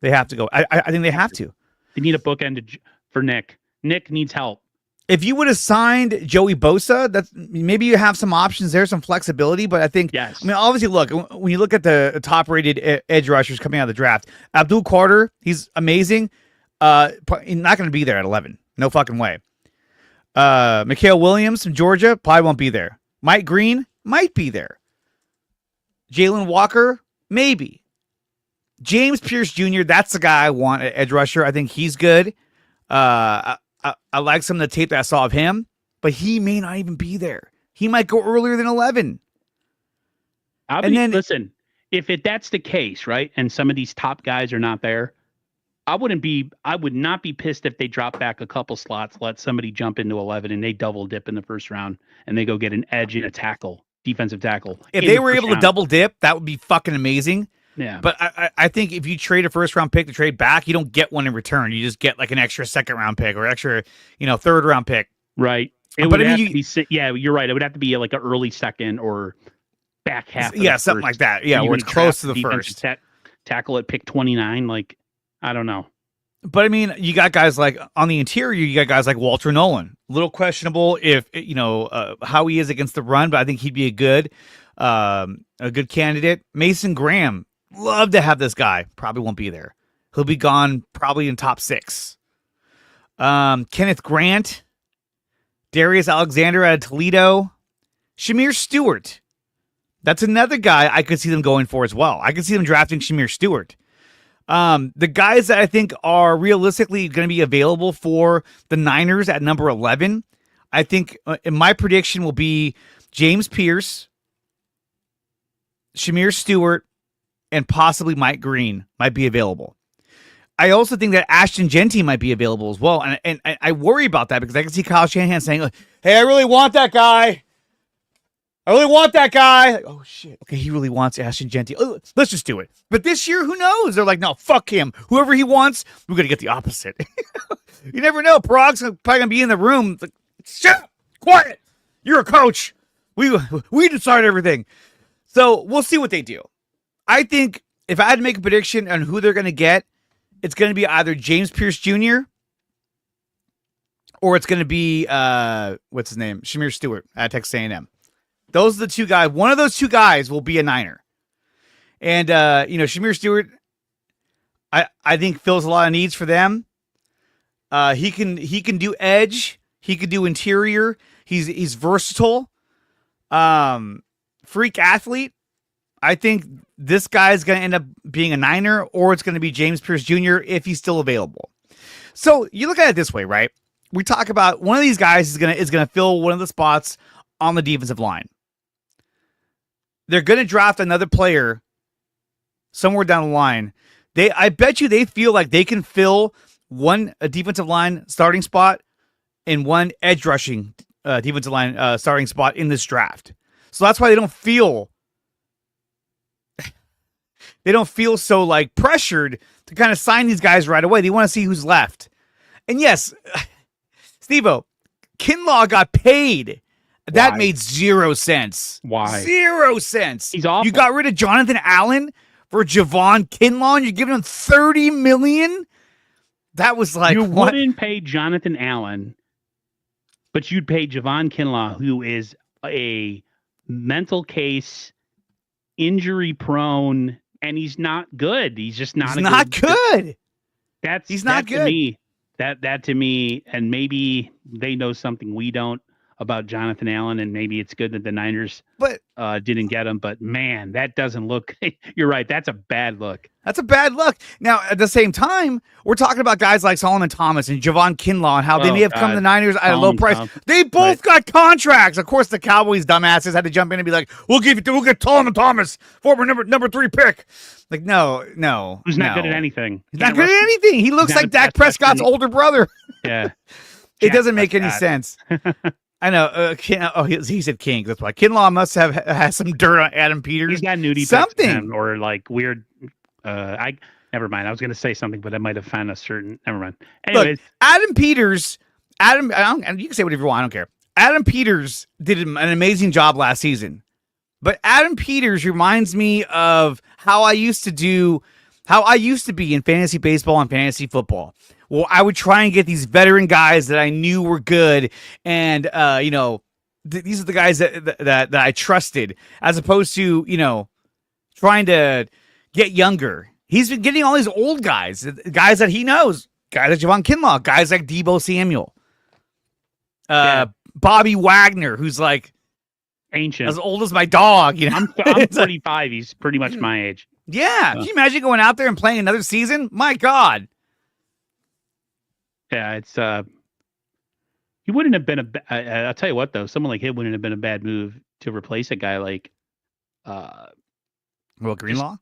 They have to go. I think they have to. They need a bookend for Nick. Nick needs help. If you would have signed Joey Bosa, that's maybe you have some options there, some flexibility. But I think, yes. I mean, obviously, look, when you look at the top-rated edge rushers coming out of the draft, Abdul Carter, he's amazing. He's not going to be there at 11. No fucking way. Mikhail Williams from Georgia probably won't be there. Mike Green might be there. Jalen Walker, maybe. James Pierce Jr., that's the guy I want at edge rusher. I think he's good. I like some of the tape that I saw of him, but he may not even be there. He might go earlier than 11. Listen, if that's the case, right, and some of these top guys are not there, I would not be pissed if they drop back a couple slots, let somebody jump into 11 and they double dip in the first round and they go get an edge and a tackle, defensive tackle. If they were able to double dip, that would be fucking amazing. Yeah. But I think if you trade a first round pick to trade back, you don't get one in return. You just get like an extra second round pick or extra, third round pick. Right. You're right. It would have to be like an early second or back half. Yeah, something like that. Yeah, where it's close to the first. Tackle at pick 29. Like, I don't know. But I mean, you got guys like on the interior, you got guys like Walter Nolan. A little questionable if how he is against the run, but I think he'd be a good candidate. Mason Graham, love to have this guy. Probably won't be there. He'll be gone probably in top 6. Kenneth Grant, Darius Alexander out of Toledo, Shamir Stewart. That's another guy I could see them going for as well. I could see them drafting Shamir Stewart. The guys that I think are realistically going to be available for the Niners at number 11, I think my prediction will be James Pierce, Shamir Stewart, and possibly Mike Green might be available. I also think that Ashton Genty might be available as well. And I worry about that because I can see Kyle Shanahan saying, hey, I really want that guy. Like, oh, shit. Okay, he really wants Ashton Genty. Oh, let's just do it. But this year, who knows? They're like, no, fuck him. Whoever he wants, we're going to get the opposite. You never know. Parag's probably going to be in the room. Like, shut up. Quiet. You're a coach. We decide everything. So we'll see what they do. I think if I had to make a prediction on who they're going to get, it's going to be either James Pierce Jr. or it's going to be, what's his name? Shamir Stewart at Texas A&M. Those are the two guys. One of those two guys will be a Niner. And, Shamir Stewart, I think fills a lot of needs for them. He can do edge. He could do interior. He's versatile. Freak athlete. I think this guy is going to end up being a Niner, or it's going to be James Pierce Jr. if he's still available. So you look at it this way, right? We talk about one of these guys is going to fill one of the spots on the defensive line. They're going to draft another player somewhere down the line. I bet you they feel like they can fill a defensive line starting spot and one edge rushing defensive line starting spot in this draft. So that's why they don't feel so like pressured to kind of sign these guys right away. They want to see who's left. And yes, Steve-O, Kinlaw got paid. That Why? made 0 sense. Why? 0 sense. He's awful. You got rid of Jonathan Allen for Javon Kinlaw, and you're giving him $30 million? That was like, you what? wouldn't pay Jonathan Allen But you'd pay Javon Kinlaw, who is a mental case, injury prone, and he's not good. He's just not. He's not good. He's not good. To me, that to me, and maybe they know something we don't about Jonathan Allen, and maybe it's good that the Niners didn't get him. But man, that doesn't look. You're right. That's a bad look. That's a bad look. Now, at the same time, we're talking about guys like Solomon Thomas and Javon Kinlaw and how they may have come to the Niners at a low price. They both got contracts. Of course, the Cowboys dumbasses had to jump in and be like, we'll get Solomon Thomas, former number 3 pick. Like, no. Who's not good at anything. He's not good at anything. He looks like Dak Prescott's older brother. Yeah. It doesn't make any sense. I know. He said King. That's why. Kinlaw must have had some dirt on Adam Peters. He's got nudie something or like weird. Never mind. I was going to say something, but I might have found a certain. Never mind. Anyways, look, Adam Peters. You can say whatever you want. I don't care. Adam Peters did an amazing job last season, but Adam Peters reminds me of how I used to be in fantasy baseball and fantasy football. Well, I would try and get these veteran guys that I knew were good, and these are the guys that I trusted, as opposed to trying to get younger. He's been getting all these old guys that he knows, guys like Javon Kinlaw, guys like Deebo Samuel, Bobby Wagner, who's like ancient, as old as my dog. I'm 35. He's pretty much my age. Yeah, can you imagine going out there and playing another season? My God. Yeah, it's he wouldn't have been I'll tell you what though, someone like him wouldn't have been a bad move to replace a guy like Greenlaw.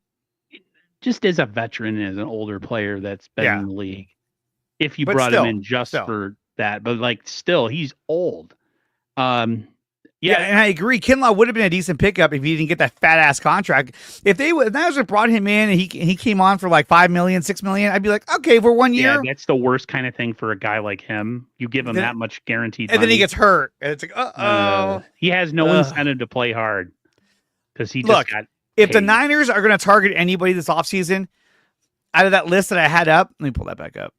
Just as a veteran, as an older player that's been in the league. If you brought him in just for that, but like still, he's old. Yeah, and I agree. Kinlaw would have been a decent pickup if he didn't get that fat ass contract. If they would have brought him in and he came on for like $5 million, $6 million, I'd be like, okay, for 1 year. Yeah, that's the worst kind of thing for a guy like him. You give him that much guaranteed money, and then he gets hurt, and it's like, he has no incentive to play hard because he just got. If the Niners are going to target anybody this offseason, out of that list that I had up, let me pull that back up.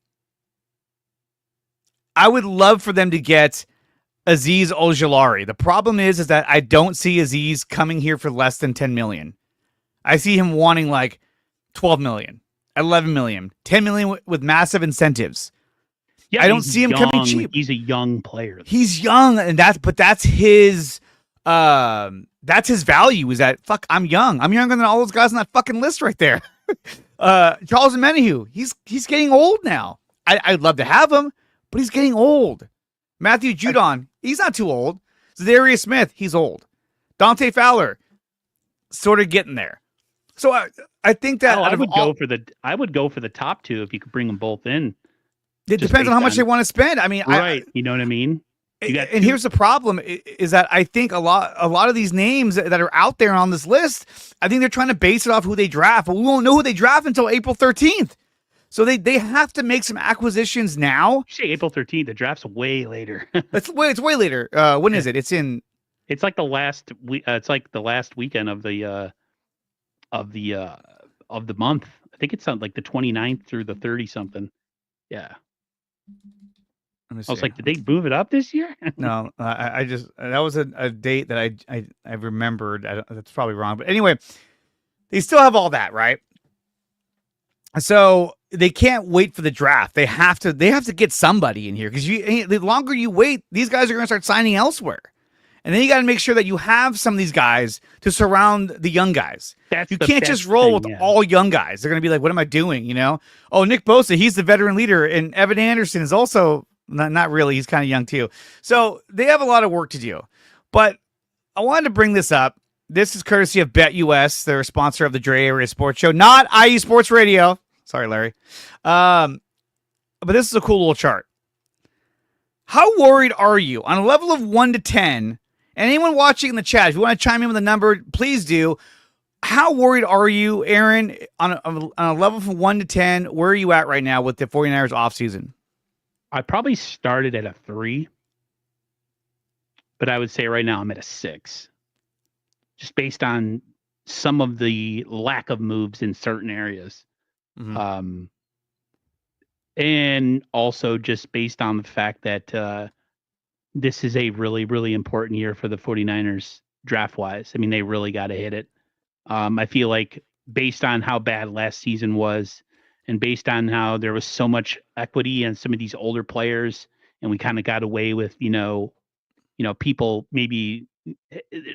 I would love for them to get Azeez Ojulari. The problem is that I don't see Azeez coming here for less than $10 million. I see him wanting like $12 million, $11 million, $10 million with massive incentives. Yeah, I don't see him coming cheap. He's a young player. He's young, and that's his value. Is that I'm young. I'm younger than all those guys on that fucking list right there. Charles Omenihu, he's getting old now. I'd love to have him, but he's getting old. Matthew Judon, he's not too old. Zadarius Smith, he's old. Dante Fowler, sort of getting there. So I think that I would go for the top two if you could bring them both in. It depends on how much they want to spend. I mean, right? You know what I mean? And here's the problem: is that I think a lot of these names that are out there on this list, I think they're trying to base it off who they draft, but we won't know who they draft until April 13th. So they have to make some acquisitions now. You say April 13th. The draft's way later. It's way later. When is it? It's like the last it's like the last weekend of the month. I think it's on like the 29th through the 30 something. Yeah. I was like, did they move it up this year? No, I just that was a date that I remembered. That's probably wrong, but anyway, they still have all that, right? So they can't wait for the draft. They have to get somebody in here because the longer you wait, these guys are going to start signing elsewhere. And then you got to make sure that you have some of these guys to surround the young guys. You can't just roll with all young guys. They're going to be like, what am I doing? Oh, Nick Bosa, he's the veteran leader. And Evan Anderson is also not really. He's kind of young too. So they have a lot of work to do. But I wanted to bring this up. This is courtesy of BetUS. They're a sponsor of the DreArea Sports Show, not IE Sports Radio. Sorry, Larry. But this is a cool little chart. How worried are you on a level of 1 to 10? And anyone watching in the chat, if you want to chime in with a number, please do. How worried are you, Aaron, on a level from 1 to 10? Where are you at right now with the 49ers offseason? I probably started at a 3, but I would say right now I'm at a 6. Just based on some of the lack of moves in certain areas. Mm-hmm. And also just based on the fact that this is a really, really important year for the 49ers draft-wise. I mean, they really got to hit it. I feel like based on how bad last season was and based on how there was so much equity in some of these older players and we kind of got away with, people maybe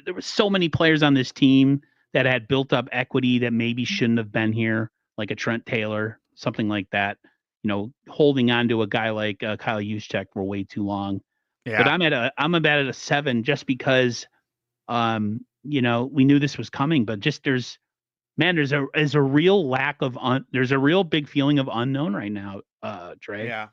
there were so many players on this team that had built up equity that maybe shouldn't have been here, like a Trent Taylor, something like that. Holding on to a guy like Kyle Juszczyk for way too long. Yeah. But I'm about at a 7 just because we knew this was coming, but just there's a real lack of there's a real big feeling of unknown right now, Dre. Yeah.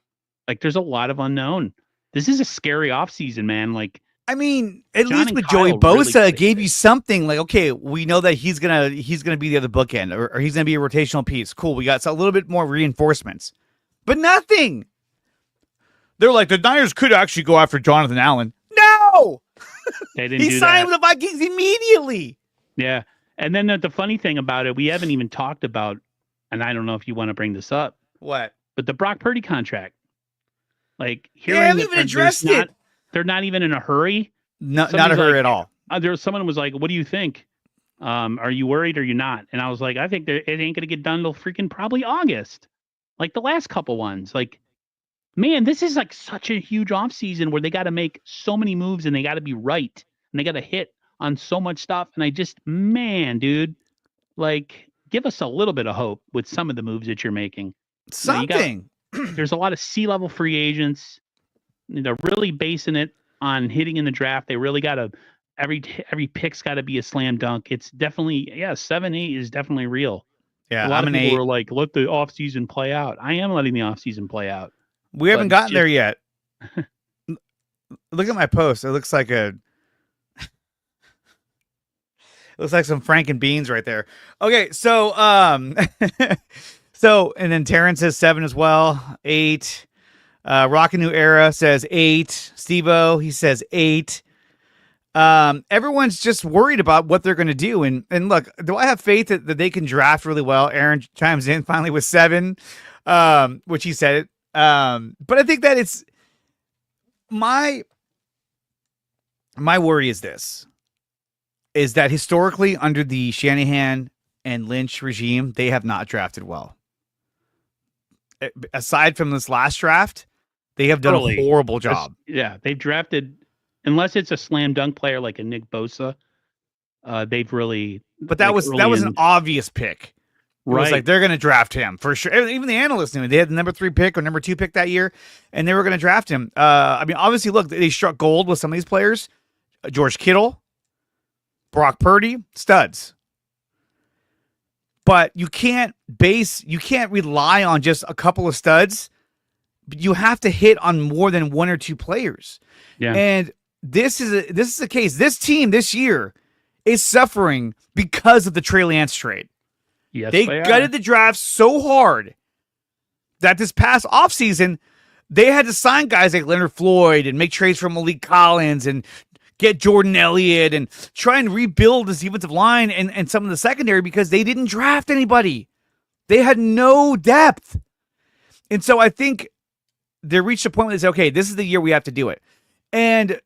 Like there's a lot of unknown. This is a scary offseason, man. Like, I mean, at John least and with Kyle Joey Bosa, really it gave you something like, okay, we know that he's gonna be the other bookend, or he's gonna be a rotational piece. Cool, we got a little bit more reinforcements, but nothing. They're like, the Niners could actually go after Jonathan Allen. No, they didn't. He signed with the Vikings immediately. Yeah, and then the funny thing about it, we haven't even talked about, and I don't know if you want to bring this up. What? But the Brock Purdy contract. Like, they haven't even addressed it. They're not even in a hurry. No, not a hurry at all. There was someone who was like, "What do you think? Are you worried or you not?" And I was like, "I think it ain't gonna get done till freaking probably August, like the last couple ones." Like, man, this is like such a huge off season where they got to make so many moves and they got to be right and they got to hit on so much stuff. And man, dude, like, give us a little bit of hope with some of the moves that you're making. Something. There's a lot of C-level free agents. They're really basing it on hitting in the draft. They really got to every pick's got to be a slam dunk. It's definitely 7-8 is definitely real. Yeah, a lot of people are like, let the offseason play out. I am letting the offseason play out. We haven't gotten there yet. Look at my post. It looks like some Franken beans right there. Okay, so and then Terrence says 7 as well. 8. Rockin' New Era says 8. Steve-O, he says 8. Everyone's just worried about what they're going to do. And look, do I have faith that they can draft really well? Aaron chimes in finally with 7, which he said it. But I think that it's my worry is that historically under the Shanahan and Lynch regime, they have not drafted well. Aside from this last draft, they have done a horrible job. They've drafted, unless it's a slam dunk player like a Nick Bosa, they've really. But that was an obvious pick. It was like they're going to draft him for sure. Even the analysts knew they had the number 3 pick or number 2 pick that year, and they were going to draft him. I mean, obviously, look, they struck gold with some of these players. George Kittle, Brock Purdy, studs. But you can't rely on just a couple of studs. You have to hit on more than 1 or 2 players. Yeah. And this is the case. This team this year is suffering because of the Trey Lance trade. Yes, they gutted the draft so hard that this past offseason, they had to sign guys like Leonard Floyd and make trades for Malik Collins and get Jordan Elliott and try and rebuild this defensive line and some of the secondary because they didn't draft anybody. They had no depth. And so I think they reached a point where they said, okay, this is the year we have to do it. And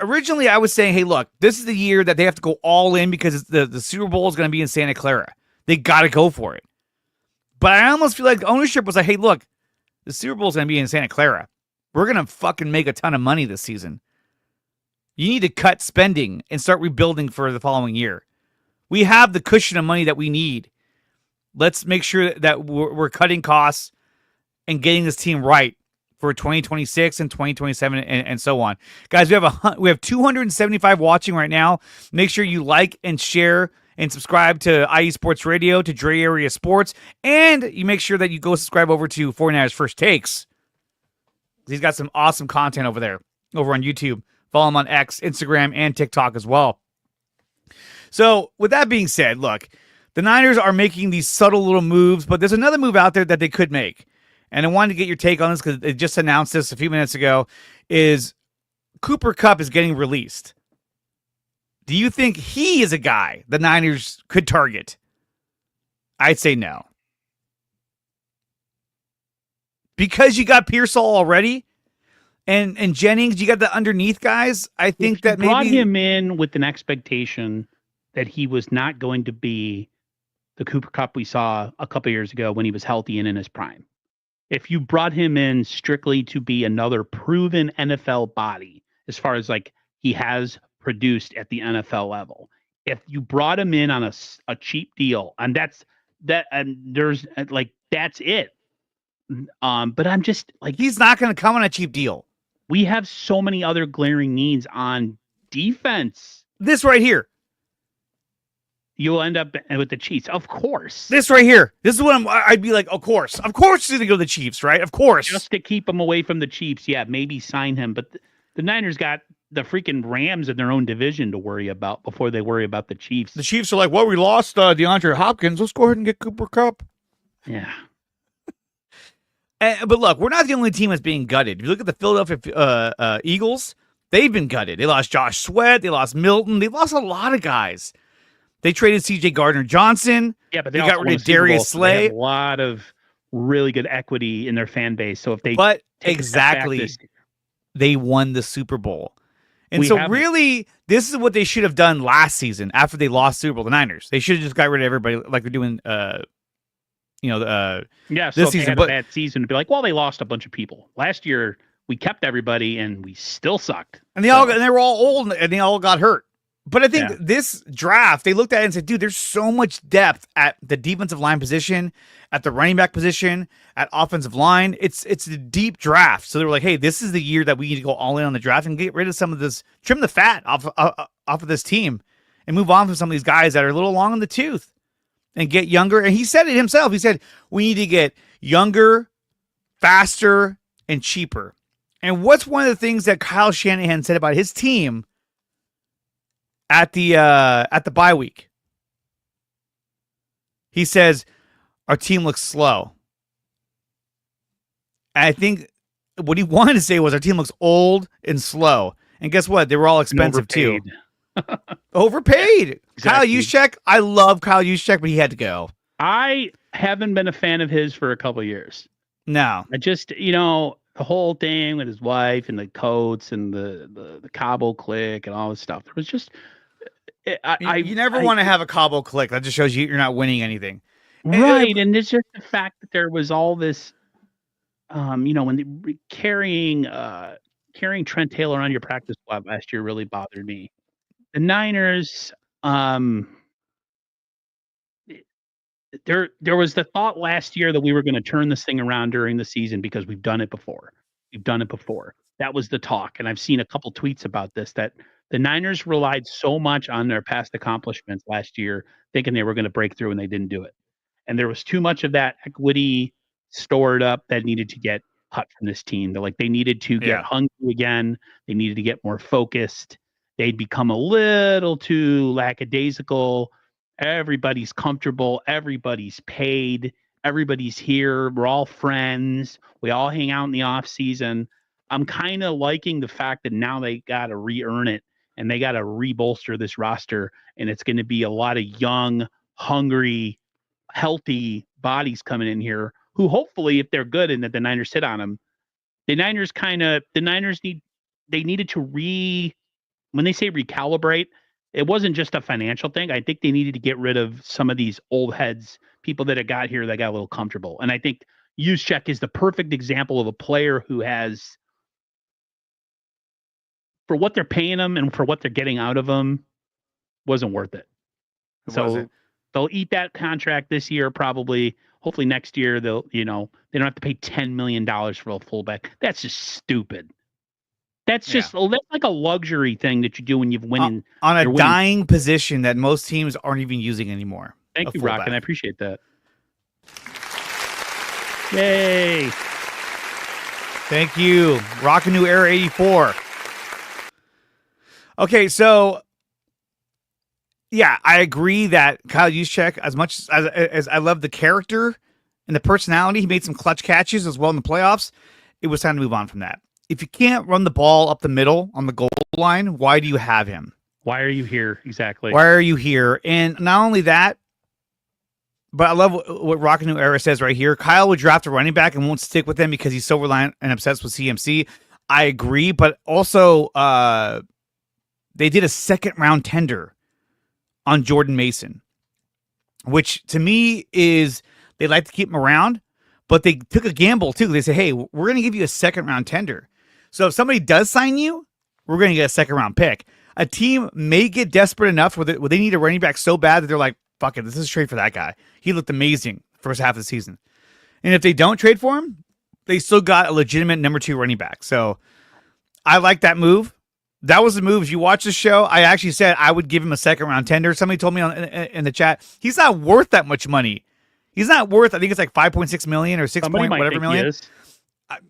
originally I was saying, hey, look, this is the year that they have to go all in because the Super Bowl is going to be in Santa Clara. They got to go for it. But I almost feel like the ownership was like, hey, look, the Super Bowl is going to be in Santa Clara. We're going to fucking make a ton of money this season. You need to cut spending and start rebuilding for the following year. We have the cushion of money that we need. Let's make sure that we're cutting costs and getting this team right for 2026 and 2027 and so on. Guys, we have 275 watching right now. Make sure you like and share and subscribe to IE Sports Radio, to DreArea Sports, and you make sure that you go subscribe over to 49ers First Takes. He's got some awesome content over there, over on YouTube. Follow him on X, Instagram, and TikTok as well. So, with that being said, look, the Niners are making these subtle little moves, but there's another move out there that they could make. And I wanted to get your take on this because they just announced this a few minutes ago, is Cooper Kupp is getting released. Do you think he is a guy the Niners could target? I'd say no. Because you got Pearsall already, And Jennings, you got the underneath guys. I think that maybe brought him in with an expectation that he was not going to be the Cooper Cup we saw a couple years ago when he was healthy and in his prime. If you brought him in strictly to be another proven NFL body, as far as like he has produced at the NFL level, if you brought him in on a cheap deal, and that's it. But I'm just like, he's not going to come on a cheap deal. We have so many other glaring needs on defense. This right here. You'll end up with the Chiefs, of course. This right here. This is what I'd be like, of course. Of course he's going to go to the Chiefs, right? Of course. Just to keep him away from the Chiefs, yeah, maybe sign him. But the Niners got the freaking Rams in their own division to worry about before they worry about the Chiefs. The Chiefs are like, well, we lost DeAndre Hopkins. Let's go ahead and get Cooper Kupp. Yeah. But look, we're not the only team that's being gutted. If you look at the Philadelphia Eagles, they've been gutted. They lost Josh Sweat. They lost Milton. They lost a lot of guys. They traded C.J. Gardner-Johnson. Yeah, but they got rid of Darius Slay. They have a lot of really good equity in their fan base. So if they they won the Super Bowl. And so really, this is what they should have done last season after they lost Super Bowl, the Niners. They should have just got rid of everybody like they're doing so this if season. They had a bad season to be like, well, they lost a bunch of people. Last year, we kept everybody and we still sucked. And they were all old and they all got hurt. But I think this draft, they looked at it and said, dude, there's so much depth at the defensive line position, at the running back position, at offensive line. It's a deep draft. So they were like, hey, this is the year that we need to go all in on the draft and get rid of some of this, trim the fat off of this team and move on from some of these guys that are a little long in the tooth and get younger. And he said it himself. He said, we need to get younger, faster, and cheaper. And what's one of the things that Kyle Shanahan said about his team at the bye week? He says, our team looks slow. And I think what he wanted to say was our team looks old and slow. And guess what? They were all expensive too. Overpaid. Exactly. Kyle Juszczyk. I love Kyle Juszczyk, but he had to go. I haven't been a fan of his for a couple of years. No. I just, the whole thing with his wife and the coats and the Cabo clique and all this stuff. There was just... you never want to have a Cabo clique. That just shows you're not winning anything. Right. And it's just the fact that there was all this, when they carrying Trent Taylor on your practice squad last year really bothered me. The Niners, there was the thought last year that we were going to turn this thing around during the season because we've done it before. That was the talk. And I've seen a couple tweets about this, that the Niners relied so much on their past accomplishments last year, thinking they were going to break through, and they didn't do it. And there was too much of that equity stored up that needed to get cut from this team. They needed to get hungry again. They needed to get more focused. They'd become a little too lackadaisical. Everybody's comfortable. Everybody's paid. Everybody's here. We're all friends. We all hang out in the off season. I'm kind of liking the fact that now they got to re-earn it and they got to re-bolster this roster. And it's going to be a lot of young, hungry, healthy bodies coming in here who hopefully, if they're good and that the Niners sit on them, they needed to when they say recalibrate, it wasn't just a financial thing. I think they needed to get rid of some of these old heads, people that had got here that got a little comfortable. And I think Juszczyk is the perfect example of a player who has, for what they're paying him and for what they're getting out of him, wasn't worth it. They'll eat that contract this year, probably. Hopefully next year they don't have to pay $10 million for a fullback. That's just stupid. That's just that's like a luxury thing that you do when you've winning on a dying position that most teams aren't even using anymore. Thank you, Rock, and I appreciate that. Yay! Thank you, Rock and New Era 84. Okay, so I agree that Kyle Juszczyk, as much as I love the character and the personality, he made some clutch catches as well in the playoffs. It was time to move on from that. If you can't run the ball up the middle on the goal line, why do you have him? Why are you here? Exactly. Why are you here? And not only that, but I love what Rock and New Era says right here. Kyle would draft a running back and won't stick with him because he's so reliant and obsessed with CMC. I agree, but also they did a second-round tender on Jordan Mason, which to me is they like to keep him around, but they took a gamble too. They said, hey, we're going to give you a second-round tender. So if somebody does sign you, we're going to get a second-round pick. A team may get desperate enough where they need a running back so bad that they're like, fuck it, this is a trade for that guy. He looked amazing first half of the season. And if they don't trade for him, they still got a legitimate number 2 running back. So I like that move. That was the move. If you watch the show, I actually said I would give him a second-round tender. Somebody told me in the chat, he's not worth that much money. He's not worth, I think it's like 5.6 million or 6 point whatever million.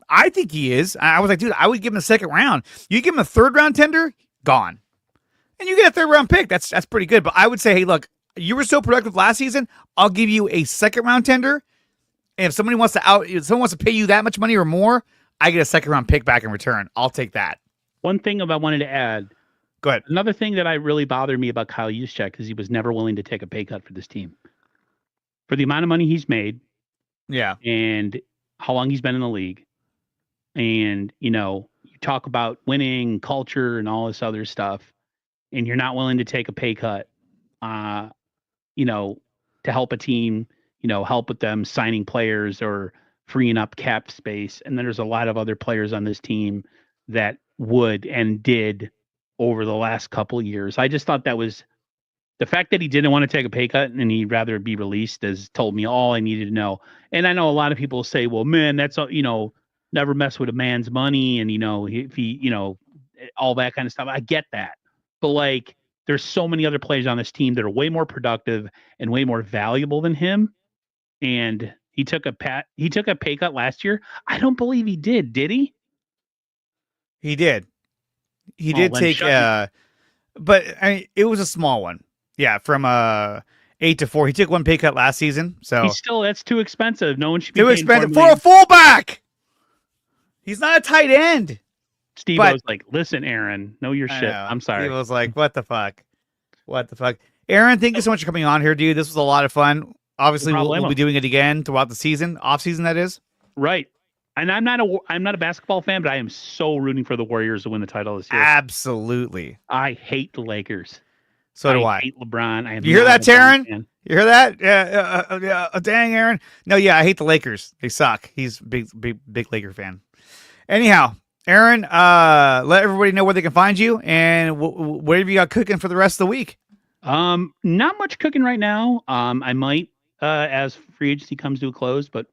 I think he is. I was like, dude, I would give him a second round. You give him a third-round tender, gone. And you get a third-round pick. That's pretty good. But I would say, hey, look, you were so productive last season, I'll give you a second-round tender. And if someone wants to pay you that much money or more, I get a second-round pick back in return. I'll take that. One thing I wanted to add. Go ahead. Another thing that really bothered me about Kyle Juszczyk is he was never willing to take a pay cut for this team. For the amount of money he's made. Yeah. And how long he's been in the league. And, you talk about winning, culture, and all this other stuff. And you're not willing to take a pay cut, to help a team, help with them signing players or freeing up cap space. And then there's a lot of other players on this team that would and did over the last couple of years. I just thought that was the fact that he didn't want to take a pay cut and he'd rather be released has told me all I needed to know. And I know a lot of people say, well, man, that's, never mess with a man's money. And, if he, all that kind of stuff. I get that. But there's so many other players on this team that are way more productive and way more valuable than him. And he took a pay cut last year. I don't believe he did he? He did. He did take but I mean, it was a small one. Yeah, from 8 to 4. He took one pay cut last season. So that's too expensive. No one should be too expensive for a fullback. He's not a tight end. Steve was like, listen, Aaron, know your shit. I'm sorry. Steve was like, what the fuck? Aaron, thank you so much for coming on here, dude. This was a lot of fun. Obviously, we'll be doing it again throughout the season, off season, that is. Right. And I'm not a basketball fan, but I am so rooting for the Warriors to win the title this year. Absolutely. I hate the Lakers. So do I. I hate LeBron. You hear that, Taryn? You hear that? Yeah. Dang, Aaron. No, yeah, I hate the Lakers. They suck. He's a big Laker fan. Anyhow, Aaron, let everybody know where they can find you and whatever you got cooking for the rest of the week. Not much cooking right now. I might, as free agency comes to a close, but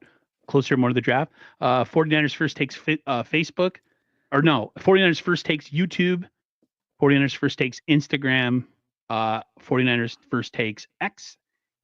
closer more to the draft. 49ers first takes Facebook, or no, 49ers first takes YouTube. 49ers first takes Instagram. 49ers first takes X,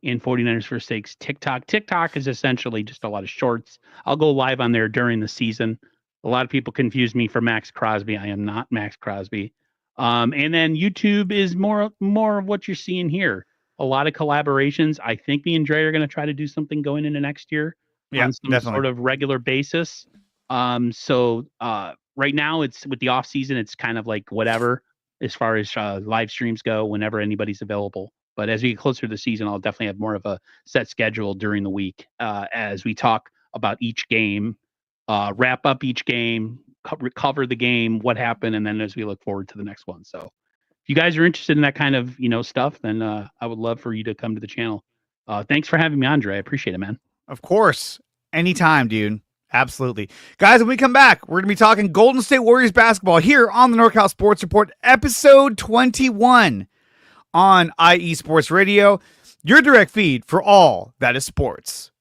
and 49ers first takes TikTok. TikTok is essentially just a lot of shorts. I'll go live on there during the season. A lot of people confuse me for Max Crosby. I am not Max Crosby. And then YouTube is more of what you're seeing here. A lot of collaborations. I think me and Dre are going to try to do something going into next year on some definitely. sort of regular basis. So right now it's with the off season, it's kind of like whatever as far as live streams go whenever anybody's available. But as we get closer to the season, I'll definitely have more of a set schedule during the week as we talk about each game, wrap up each game, cover the game, what happened, and then as we look forward to the next one. So if you guys are interested in that kind of stuff, then I would love for you to come to the channel. Thanks for having me on, Dre. I appreciate it, man. Of course. Anytime, dude. Absolutely. Guys, when we come back, we're going to be talking Golden State Warriors basketball here on the NorCal Sports Report, episode 21 on IE Sports Radio, your direct feed for all that is sports.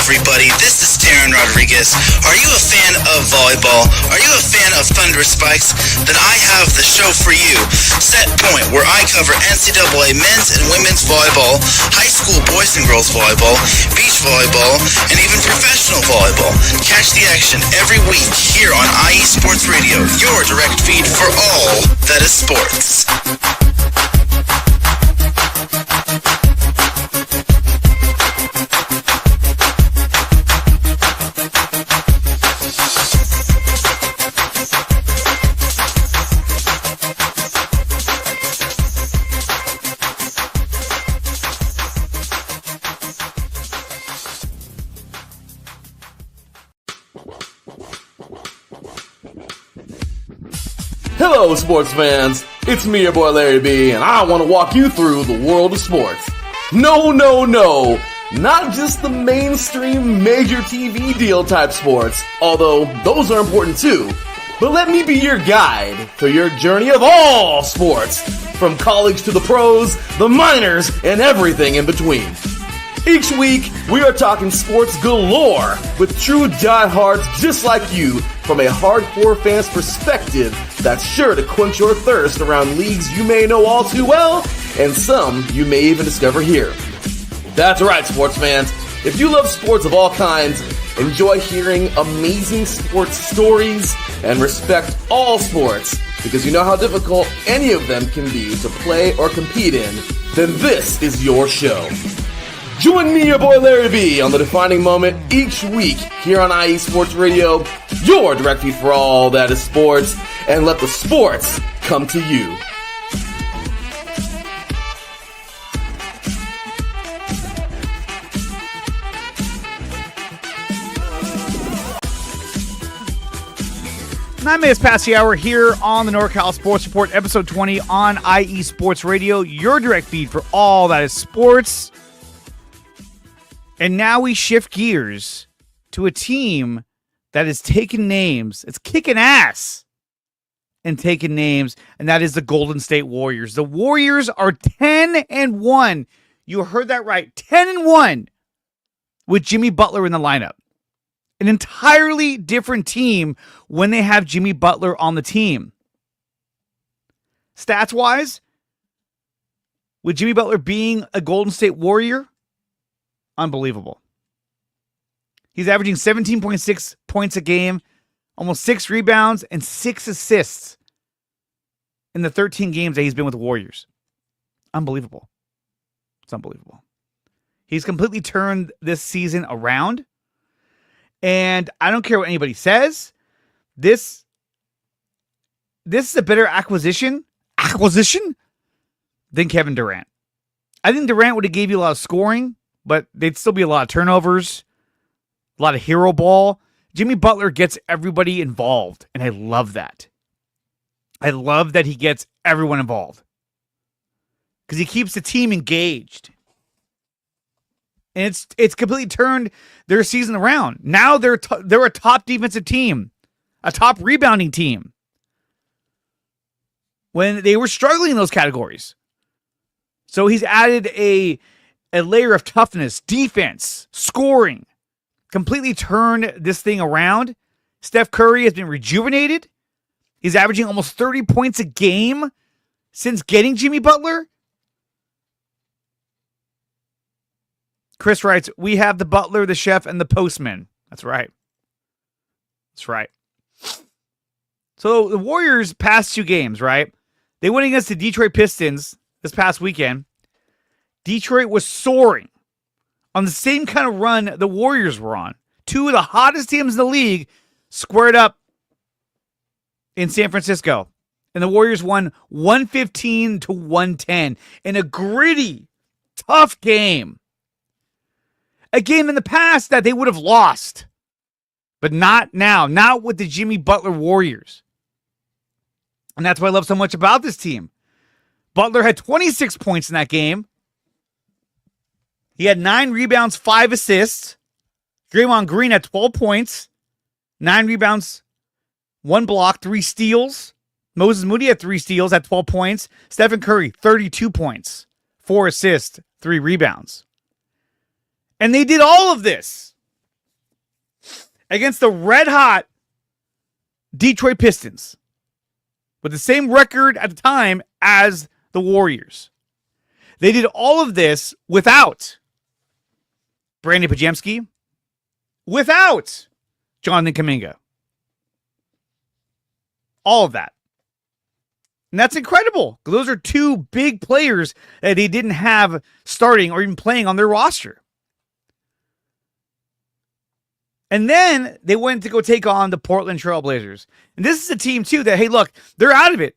everybody. This is Taryn Rodriguez. Are you a fan of volleyball? Are you a fan of Thunder Spikes? Then I have the show for you. Set Point, where I cover NCAA men's and women's volleyball, high school boys and girls volleyball, beach volleyball, and even professional volleyball. Catch the action every week here on IE Sports Radio, your direct feed for all that is sports. Hello, sports fans. It's me, your boy Larry B, and I want to walk you through the world of sports. No, not just the mainstream major TV deal type sports, although those are important too. But let me be your guide through your journey of all sports, from college to the pros, the minors, and everything in between. Each week, we are talking sports galore with true diehards just like you from a hardcore fan's perspective that's sure to quench your thirst around leagues you may know all too well and some you may even discover here. That's right, sports fans. If you love sports of all kinds, enjoy hearing amazing sports stories, and respect all sports because you know how difficult any of them can be to play or compete in, then this is your show. Join me, your boy Larry B, on the defining moment each week here on IE Sports Radio, your direct feed for all that is sports, and let the sports come to you. Nine minutes past the hour here on the NorCal Sports Report, episode 20 on IE Sports Radio, your direct feed for all that is sports. And now we shift gears to a team that is taking names. It's kicking ass and taking names, and that is the Golden State Warriors. The Warriors are 10-1. You heard that right, 10-1 with Jimmy Butler in the lineup. An entirely different team when they have Jimmy Butler on the team. Stats-wise, with Jimmy Butler being a Golden State Warrior, unbelievable. He's averaging 17.6 points a game, almost 6 rebounds, and 6 assists in the 13 games that he's been with the Warriors. Unbelievable. It's unbelievable. He's completely turned this season around. And I don't care what anybody says. This is a better acquisition than Kevin Durant. I think Durant would have gave you a lot of scoring, but they'd still be a lot of turnovers, a lot of hero ball. Jimmy Butler gets everybody involved, and I love that. I love that he gets everyone involved because he keeps the team engaged. And it's completely turned their season around. Now they're a top defensive team, a top rebounding team. When they were struggling in those categories. So he's added a layer of toughness, defense, scoring. Completely turned this thing around. Steph Curry has been rejuvenated. He's averaging almost 30 points a game since getting Jimmy Butler. Chris writes, we have the butler, the chef, and the postman. That's right. That's right. So the Warriors past 2 games, right? They went against the Detroit Pistons this past weekend. Detroit was soaring on the same kind of run the Warriors were on. 2 of the hottest teams in the league squared up in San Francisco. And the Warriors won 115-110 in a gritty, tough game. A game in the past that they would have lost. But not now. Not with the Jimmy Butler Warriors. And that's what I love so much about this team. Butler had 26 points in that game. He had 9 rebounds, 5 assists. Draymond Green had 12 points, 9 rebounds, 1 block, 3 steals. Moses Moody had 3 steals at 12 points. Stephen Curry, 32 points, 4 assists, 3 rebounds. And they did all of this against the red-hot Detroit Pistons with the same record at the time as the Warriors. They did all of this without Brandon Pajemski, without Jonathan Kuminga. All of that. And that's incredible. Those are two big players that they didn't have starting or even playing on their roster. And then they went to go take on the Portland Trail Blazers. And this is a team, too, that, hey, look, they're out of it.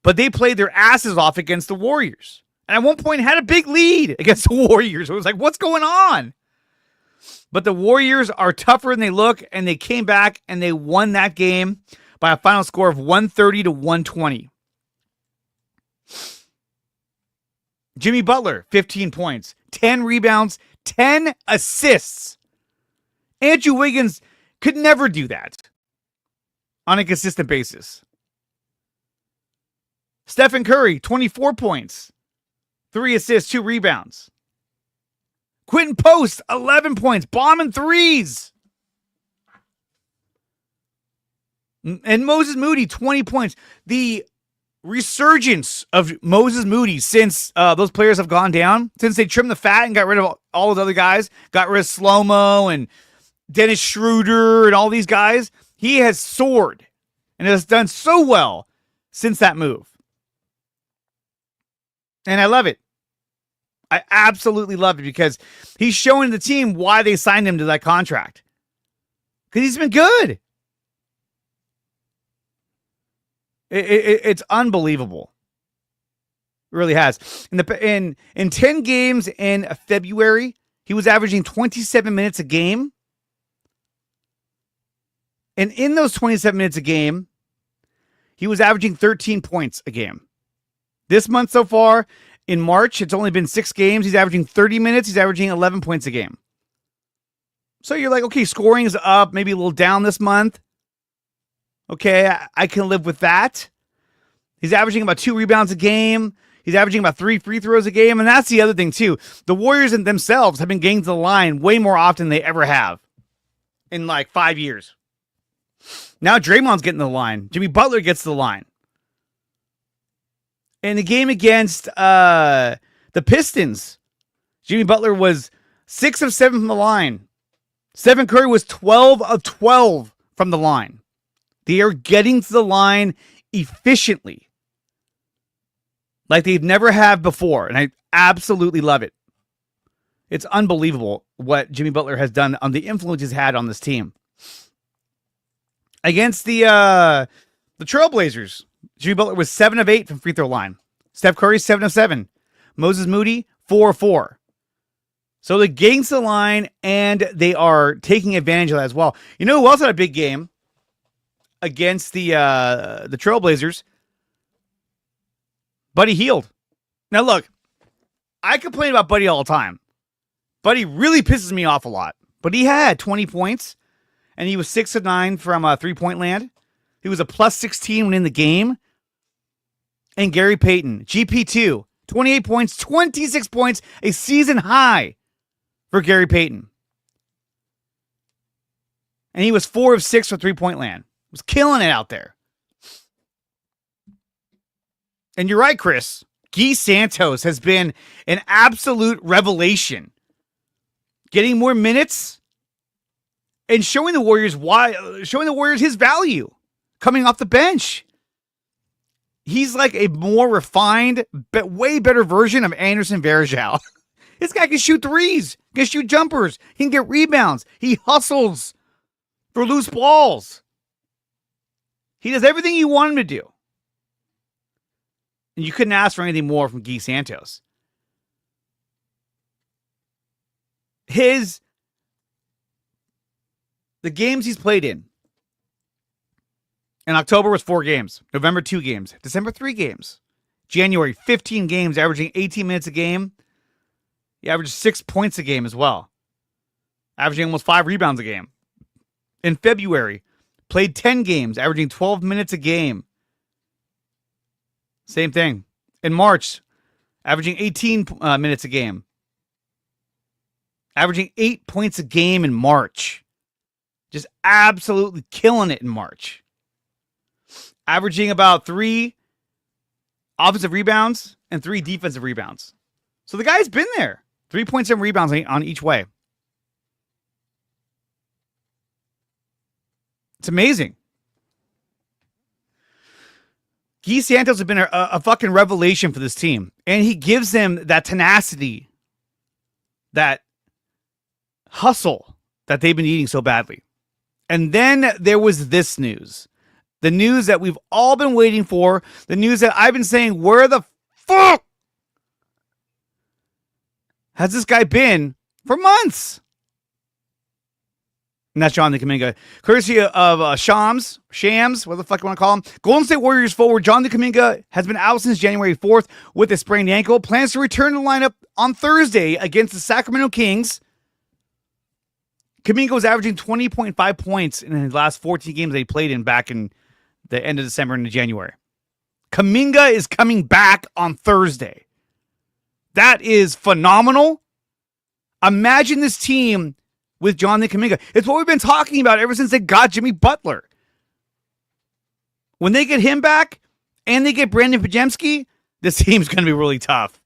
But they played their asses off against the Warriors. And at one point had a big lead against the Warriors. It was like, what's going on? But the Warriors are tougher than they look, and they came back and they won that game by a final score of 130 to 120. Jimmy Butler, 15 points, 10 rebounds, 10 assists. Andrew Wiggins could never do that on a consistent basis. Stephen Curry, 24 points, 3 assists, 2 rebounds. Quentin Post, 11 points, bombing threes. And Moses Moody, 20 points. The resurgence of Moses Moody since those players have gone down, since they trimmed the fat and got rid of all those other guys, got rid of Slow-Mo and Dennis Schroeder and all these guys, he has soared and has done so well since that move. And I love it. I absolutely love it because he's showing the team why they signed him to that contract. Because he's been good. It's unbelievable. It really has. In 10 games in February, he was averaging 27 minutes a game. And in those 27 minutes a game, he was averaging 13 points a game. This month so far, in March, it's only been 6 games. He's averaging 30 minutes. He's averaging 11 points a game. So you're like, okay, scoring is up, maybe a little down this month. Okay, I can live with that. He's averaging about 2 rebounds a game. He's averaging about 3 free throws a game. And that's the other thing, too. The Warriors in themselves have been getting to the line way more often than they ever have in like 5 years. Now Draymond's getting to the line. Jimmy Butler gets to the line. In the game against the Pistons, Jimmy Butler was 6 of 7 from the line. Stephen Curry was 12 of 12 from the line. They are getting to the line efficiently like they've never have before, and I absolutely love it. It's unbelievable what Jimmy Butler has done on the influence he's had on this team. Against the Trailblazers, Jimmy Butler was 7 of 8 from free throw line. Steph Curry, 7 of 7. Moses Moody, 4 of 4. So they're getting to the line, and they are taking advantage of that as well. You know who else had a big game against the Trailblazers? Buddy Hield. Now look, I complain about Buddy all the time. Buddy really pisses me off a lot. But he had 20 points, and he was 6 of 9 from 3-point land. He was a plus 16 when in the game. And Gary Payton, GP2, 28 points, 26 points, a season high for Gary Payton. And he was 4 of 6 for 3-point land. Was killing it out there. And you're right, Chris. Guy Santos has been an absolute revelation. Getting more minutes and showing the Warriors his value coming off the bench. He's like a more refined, but way better version of Anderson Varejao. This guy can shoot threes, can shoot jumpers, he can get rebounds. He hustles for loose balls. He does everything you want him to do. And you couldn't ask for anything more from Guy Santos. The games he's played in October was 4 games. November, 2 games. December, 3 games. January, 15 games, averaging 18 minutes a game. He averaged 6 points a game as well. Averaging almost 5 rebounds a game. In February, played 10 games, averaging 12 minutes a game. Same thing. In March, averaging 18 minutes a game. Averaging 8 points a game in March. Just absolutely killing it in March. Averaging about 3 offensive rebounds and 3 defensive rebounds. So the guy's been there. 3.7 rebounds on each way. It's amazing. Guy Santos has been a fucking revelation for this team. And he gives them that tenacity, that hustle that they've been needing so badly. And then there was this news. The news that we've all been waiting for. The news that I've been saying, where the fuck has this guy been for months? And that's Jonathan Kuminga. Courtesy of Shams, what the fuck you want to call him? Golden State Warriors forward Jonathan Kuminga has been out since January 4th with a sprained ankle. Plans to return to the lineup on Thursday against the Sacramento Kings. Kuminga was averaging 20.5 points in his last 14 games that he played in back in the end of December into January. Kuminga is coming back on Thursday. That is phenomenal. Imagine this team with Jonathan Kuminga. It's what we've been talking about ever since they got Jimmy Butler. When they get him back and they get Brandon Pajemski, this team's going to be really tough.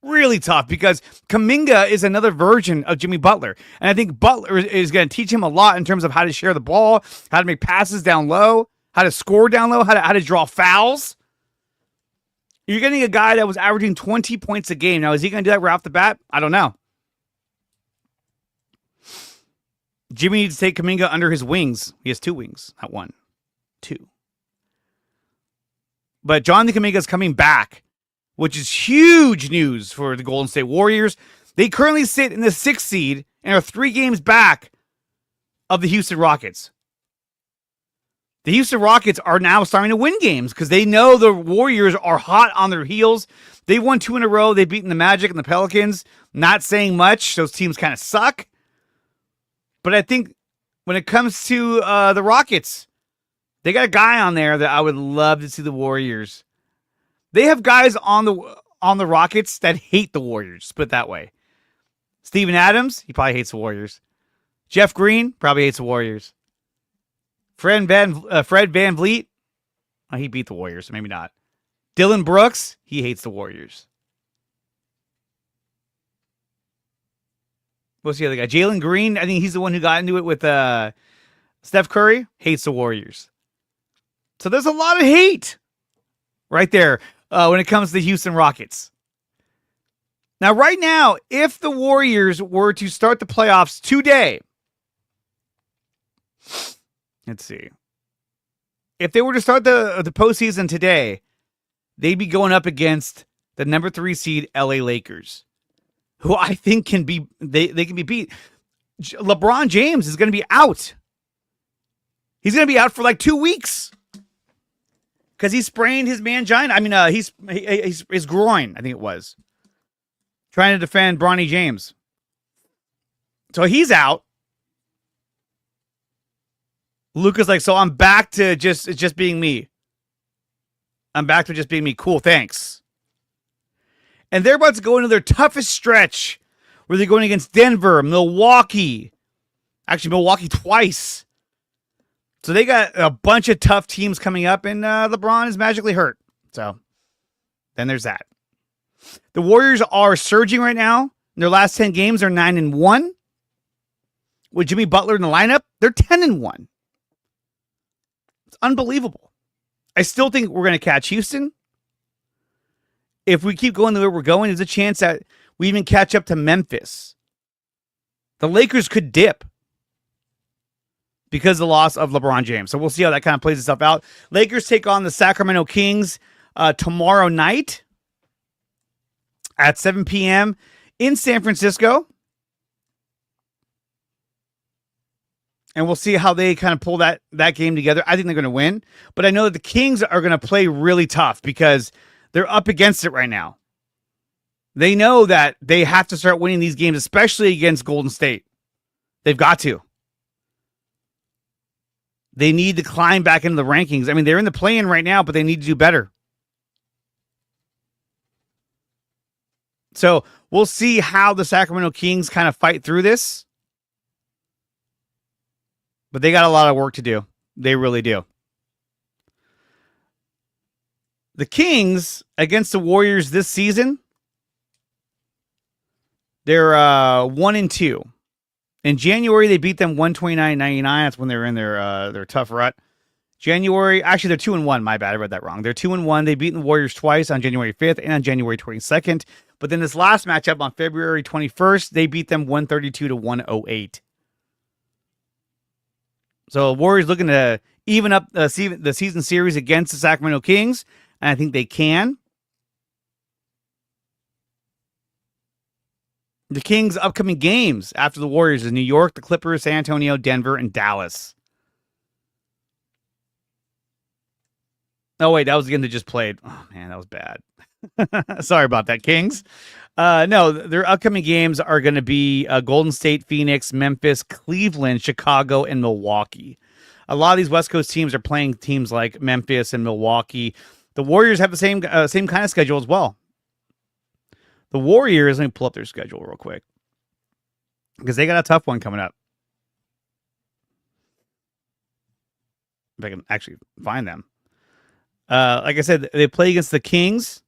Really tough because Kuminga is another version of Jimmy Butler. And I think Butler is going to teach him a lot in terms of how to share the ball, how to make passes down low, how to score down low, how to draw fouls. You're getting a guy that was averaging 20 points a game. Now, is he going to do that right off the bat? I don't know. Jimmy needs to take Kuminga under his wings. He has 2 wings, not 1. 2. But Jonathan Kuminga is coming back, which is huge news for the Golden State Warriors. They currently sit in the 6th seed and are 3 games back of the Houston Rockets. The Houston Rockets are now starting to win games because they know the Warriors are hot on their heels. They won 2 in a row. They've beaten the Magic and the Pelicans. Not saying much. Those teams kind of suck. But I think when it comes to the Rockets, they got a guy on there that I would love to see the Warriors. They have guys on the Rockets that hate the Warriors, put it that way. Steven Adams, he probably hates the Warriors. Jeff Green probably hates the Warriors. Fred Van Vliet, he beat the Warriors, so maybe not. Dylan Brooks, he hates the Warriors. What's the other guy? Jalen Green, I think he's the one who got into it with Steph Curry, hates the Warriors. So there's a lot of hate right there when it comes to the Houston Rockets. Now, right now, if the Warriors were to start the playoffs today, let's see. If they were to start the postseason today, they'd be going up against the number 3 seed LA Lakers, who I think can be they can be beat. LeBron James is going to be out. He's going to be out for like 2 weeks because he sprained his mangina. I mean, his groin, I think it was, trying to defend Bronny James. So he's out. Luka's like, so I'm back to just being me. I'm back to just being me. Cool, thanks. And they're about to go into their toughest stretch where they're going against Denver, Milwaukee. Actually, Milwaukee twice. So they got a bunch of tough teams coming up, and LeBron is magically hurt. So then there's that. The Warriors are surging right now. In their last 10 games, they're 9-1. With Jimmy Butler in the lineup, they're 10-1. It's unbelievable. I still think we're going to catch Houston. If we keep going the way we're going, there's a chance that we even catch up to Memphis. The Lakers could dip because of the loss of LeBron James. So we'll see how that kind of plays itself out. Lakers take on the Sacramento Kings tomorrow night at 7 p.m. in San Francisco. And we'll see how they kind of pull that game together. I think they're going to win. But I know that the Kings are going to play really tough because they're up against it right now. They know that they have to start winning these games, especially against Golden State. They've got to. They need to climb back into the rankings. I mean, they're in the play-in right now, but they need to do better. So we'll see how the Sacramento Kings kind of fight through this. But they got a lot of work to do. They really do. The Kings against the Warriors this season, they're 1-2. In January, they beat them 129-99. That's when they were in their tough rut. January, actually, they're 2-1. My bad, I read that wrong. They're 2-1. They beat the Warriors twice on January 5th and on January 22nd. But then this last matchup on February 21st, they beat them 132-108. So Warriors looking to even up the season series against the Sacramento Kings, and I think they can. The Kings' upcoming games after the Warriors is New York, the Clippers, San Antonio, Denver, and Dallas. Oh, wait, that was the game that just played. Oh, man, that was bad. Sorry about that, Kings. No, their upcoming games are going to be Golden State, Phoenix, Memphis, Cleveland, Chicago, and Milwaukee. A lot of these West Coast teams are playing teams like Memphis and Milwaukee. The Warriors have the same kind of schedule as well. The Warriors, let me pull up their schedule real quick, because they got a tough one coming up. If I can actually find them. Like I said, they play against the Kings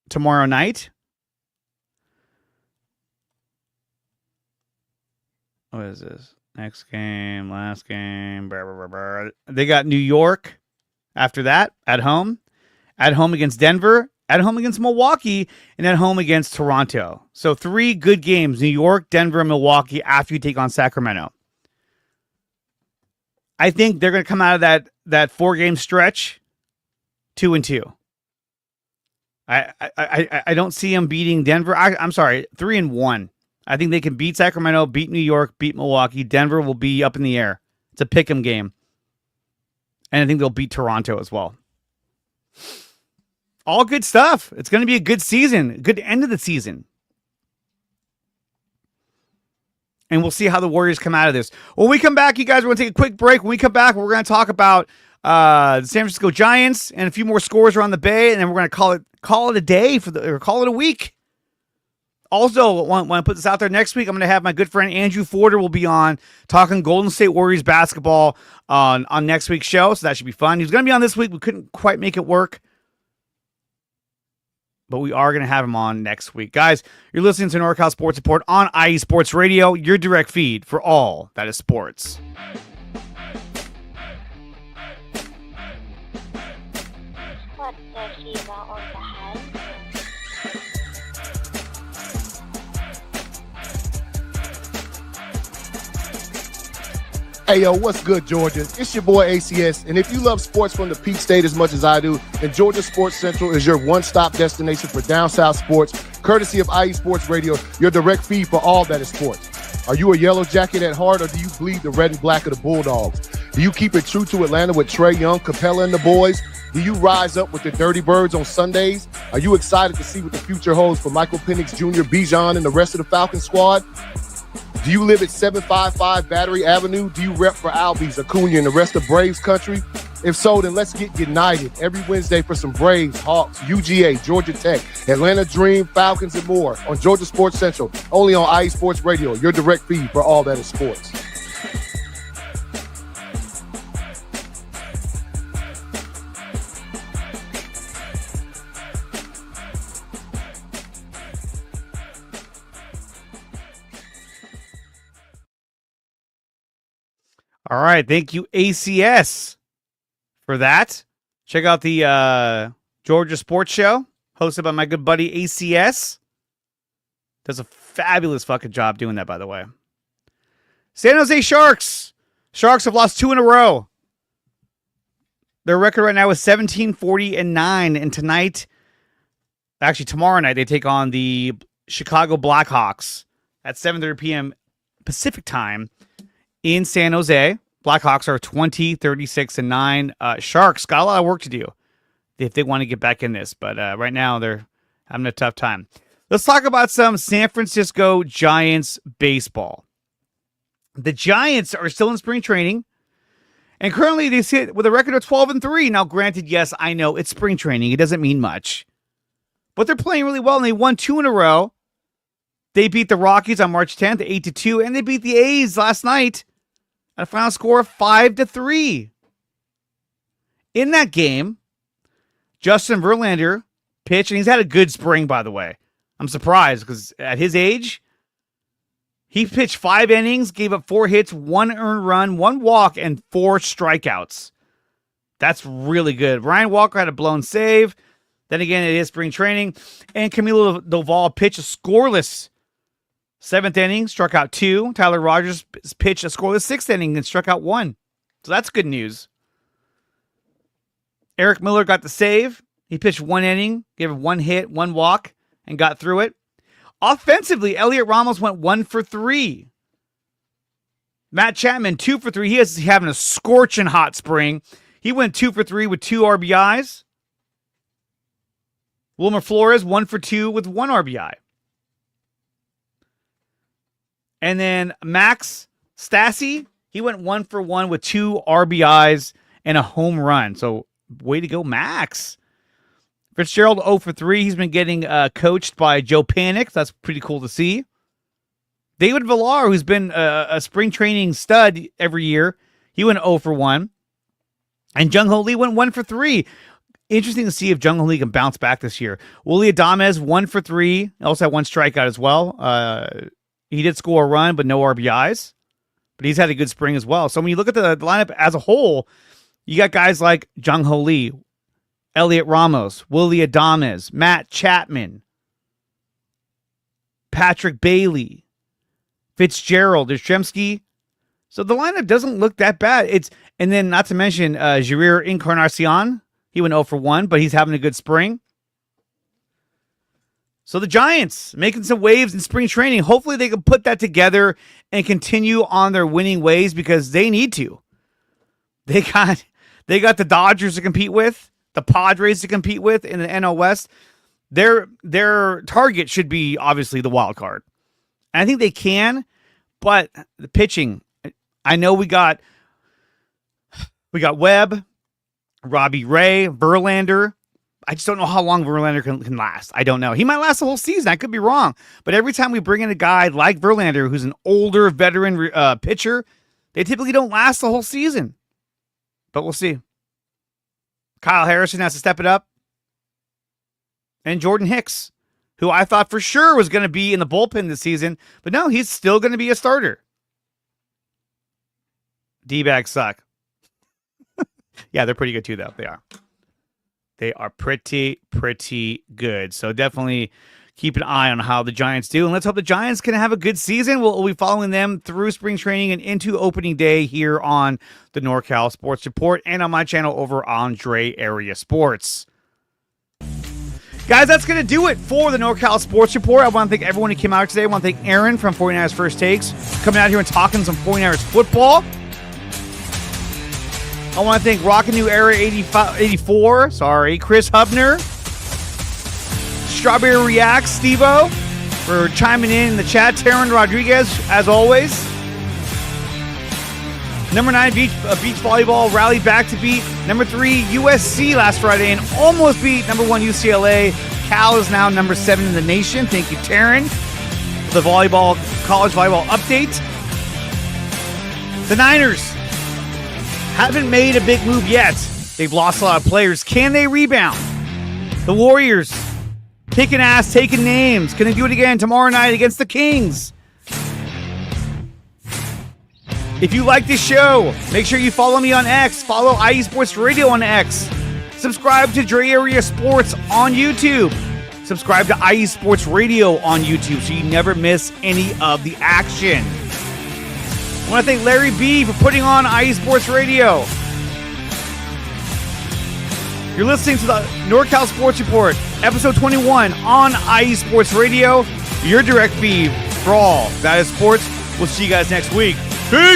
tomorrow night. What is this? Next game, last game. Blah, blah, blah, blah. They got New York after that at home against Denver, at home against Milwaukee, and at home against Toronto. So 3 good games, New York, Denver, and Milwaukee after you take on Sacramento. I think they're going to come out of that 4-game stretch 2-2. I don't see them beating Denver. I'm sorry, 3-1. I think they can beat Sacramento, beat New York, beat Milwaukee. Denver will be up in the air. It's a pick 'em game. And I think they'll beat Toronto as well. All good stuff. It's going to be a good season, good end of the season. And we'll see how the Warriors come out of this. When we come back, you guys, we're going to take a quick break. When we come back, we're going to talk about the San Francisco Giants and a few more scores around the Bay, and then we're going to call it a day or call it a week. Also, when I put this out there next week, I'm going to have my good friend Andrew Forder will be on talking Golden State Warriors basketball on next week's show, so that should be fun. He was going to be on this week. We couldn't quite make it work, but we are going to have him on next week. Guys, you're listening to NorCal Sports Report on IE Sports Radio, your direct feed for all that is sports. What the fever on the head? Hey, yo, what's good, Georgia? It's your boy ACS, and if you love sports from the Peak State as much as I do, then Georgia Sports Central is your one-stop destination for down south sports, courtesy of IE Sports Radio, your direct feed for all that is sports. Are you a Yellow Jacket at heart, or do you bleed the red and black of the Bulldogs? Do you keep it true to Atlanta with Trae Young, Capella, and the boys? Do you rise up with the Dirty Birds on Sundays? Are you excited to see what the future holds for Michael Penix Jr., Bijan, and the rest of the Falcon squad? Do you live at 755 Battery Avenue? Do you rep for Albies, Acuna, and the rest of Braves country? If so, then let's get united every Wednesday for some Braves, Hawks, UGA, Georgia Tech, Atlanta Dream, Falcons, and more on Georgia Sports Central, only on IE Sports Radio, your direct feed for all that is sports. All right. Thank you, ACS, for that. Check out the Georgia Sports Show, hosted by my good buddy ACS. Does a fabulous fucking job doing that, by the way. San Jose Sharks. Sharks have lost 2 in a row. Their record right now is 17-40-9. And tonight, actually tomorrow night, they take on the Chicago Blackhawks at 7:30 p.m. Pacific time in San Jose. Blackhawks are 20-36-9. Sharks got a lot of work to do if they want to get back in this, but right now they're having a tough time. Let's talk about some San Francisco Giants baseball. The Giants are still in spring training, and currently they sit with a record of 12-3. Now, granted, yes, I know it's spring training. It doesn't mean much, but they're playing really well, and they won 2 in a row. They beat the Rockies on March 10th, 8-2, and they beat the A's last night at a final score of 5-3. In that game, Justin Verlander pitched, and he's had a good spring, by the way. I'm surprised because at his age, he pitched 5 innings, gave up 4 hits, 1 earned run, 1 walk, and 4 strikeouts. That's really good. Ryan Walker had a blown save. Then again, it is spring training. And Camilo Doval pitched a scoreless 7th inning, struck out 2. Tyler Rogers pitched a scoreless 6th inning and struck out 1. So that's good news. Eric Miller got the save. He pitched 1 inning, gave 1 hit, 1 walk, and got through it. Offensively, Elliot Ramos went 1 for 3. Matt Chapman, 2 for 3. He is having a scorching hot spring. He went 2 for 3 with 2 RBIs. Wilmer Flores, 1 for 2 with 1 RBI. And then Max Stassi, he went 1 for 1 with 2 RBIs and a home run. So, way to go, Max. Fitzgerald 0 for 3. He's been getting coached by Joe Panik. That's pretty cool to see. David Villar, who's been a spring training stud every year, he went 0 for 1. And Jung Ho Lee went 1 for 3. Interesting to see if Jung Ho Lee can bounce back this year. Willie Adames 1 for 3. Also had 1 strikeout as well. He did score a run, but no RBIs. But he's had a good spring as well. So when you look at the lineup as a whole, you got guys like Jung Ho Lee, Elliot Ramos, Willie Adames, Matt Chapman, Patrick Bailey, Fitzgerald, Yastrzemski. So the lineup doesn't look that bad. And then not to mention Javier Encarnacion. He went 0 for 1, but he's having a good spring. So the Giants making some waves in spring training. Hopefully they can put that together and continue on their winning ways because they need to. They got the Dodgers to compete with, the Padres to compete with in the NL West. Their target should be obviously the wild card. And I think they can, but the pitching, I know we got Webb, Robbie Ray, Verlander. I just don't know how long Verlander can last. I don't know. He might last the whole season. I could be wrong. But every time we bring in a guy like Verlander, who's an older veteran pitcher, they typically don't last the whole season. But we'll see. Kyle Harrison has to step it up. And Jordan Hicks, who I thought for sure was going to be in the bullpen this season. But no, he's still going to be a starter. D-bags suck. Yeah, they're pretty good too, though. They are. They are pretty good. So definitely keep an eye on how the Giants do. And let's hope the Giants can have a good season. We'll be following them through spring training and into opening day here on the NorCal Sports Report and on my channel over on DreArea Sports. Guys, that's going to do it for the NorCal Sports Report. I want to thank everyone who came out today. I want to thank Aaron from 49ers First Takes coming out here and talking some 49ers football. I want to thank Rockin' New Era 84, Chris Hubner, Strawberry Reacts, Steve-O, for chiming in the chat. Taryn Rodriguez, as always. Number 9, beach volleyball, rallied back to beat number 3, USC last Friday, and almost beat number 1, UCLA. Cal is now number 7 in the nation. Thank you, Taryn, for the college volleyball update. The Niners haven't made a big move yet. They've lost a lot of players. Can they rebound? The Warriors kicking ass, taking names. Can they do it again tomorrow night against the Kings? If you like this show, make sure you follow me on X. Follow IE Sports Radio on X. Subscribe to DreArea Sports on YouTube. Subscribe to IE Sports Radio on YouTube so you never miss any of the action. I want to thank Larry B for putting on IE Sports Radio. You're listening to the NorCal Sports Report, episode 21 on IE Sports Radio. Your direct feed for all that is sports. We'll see you guys next week. Peace!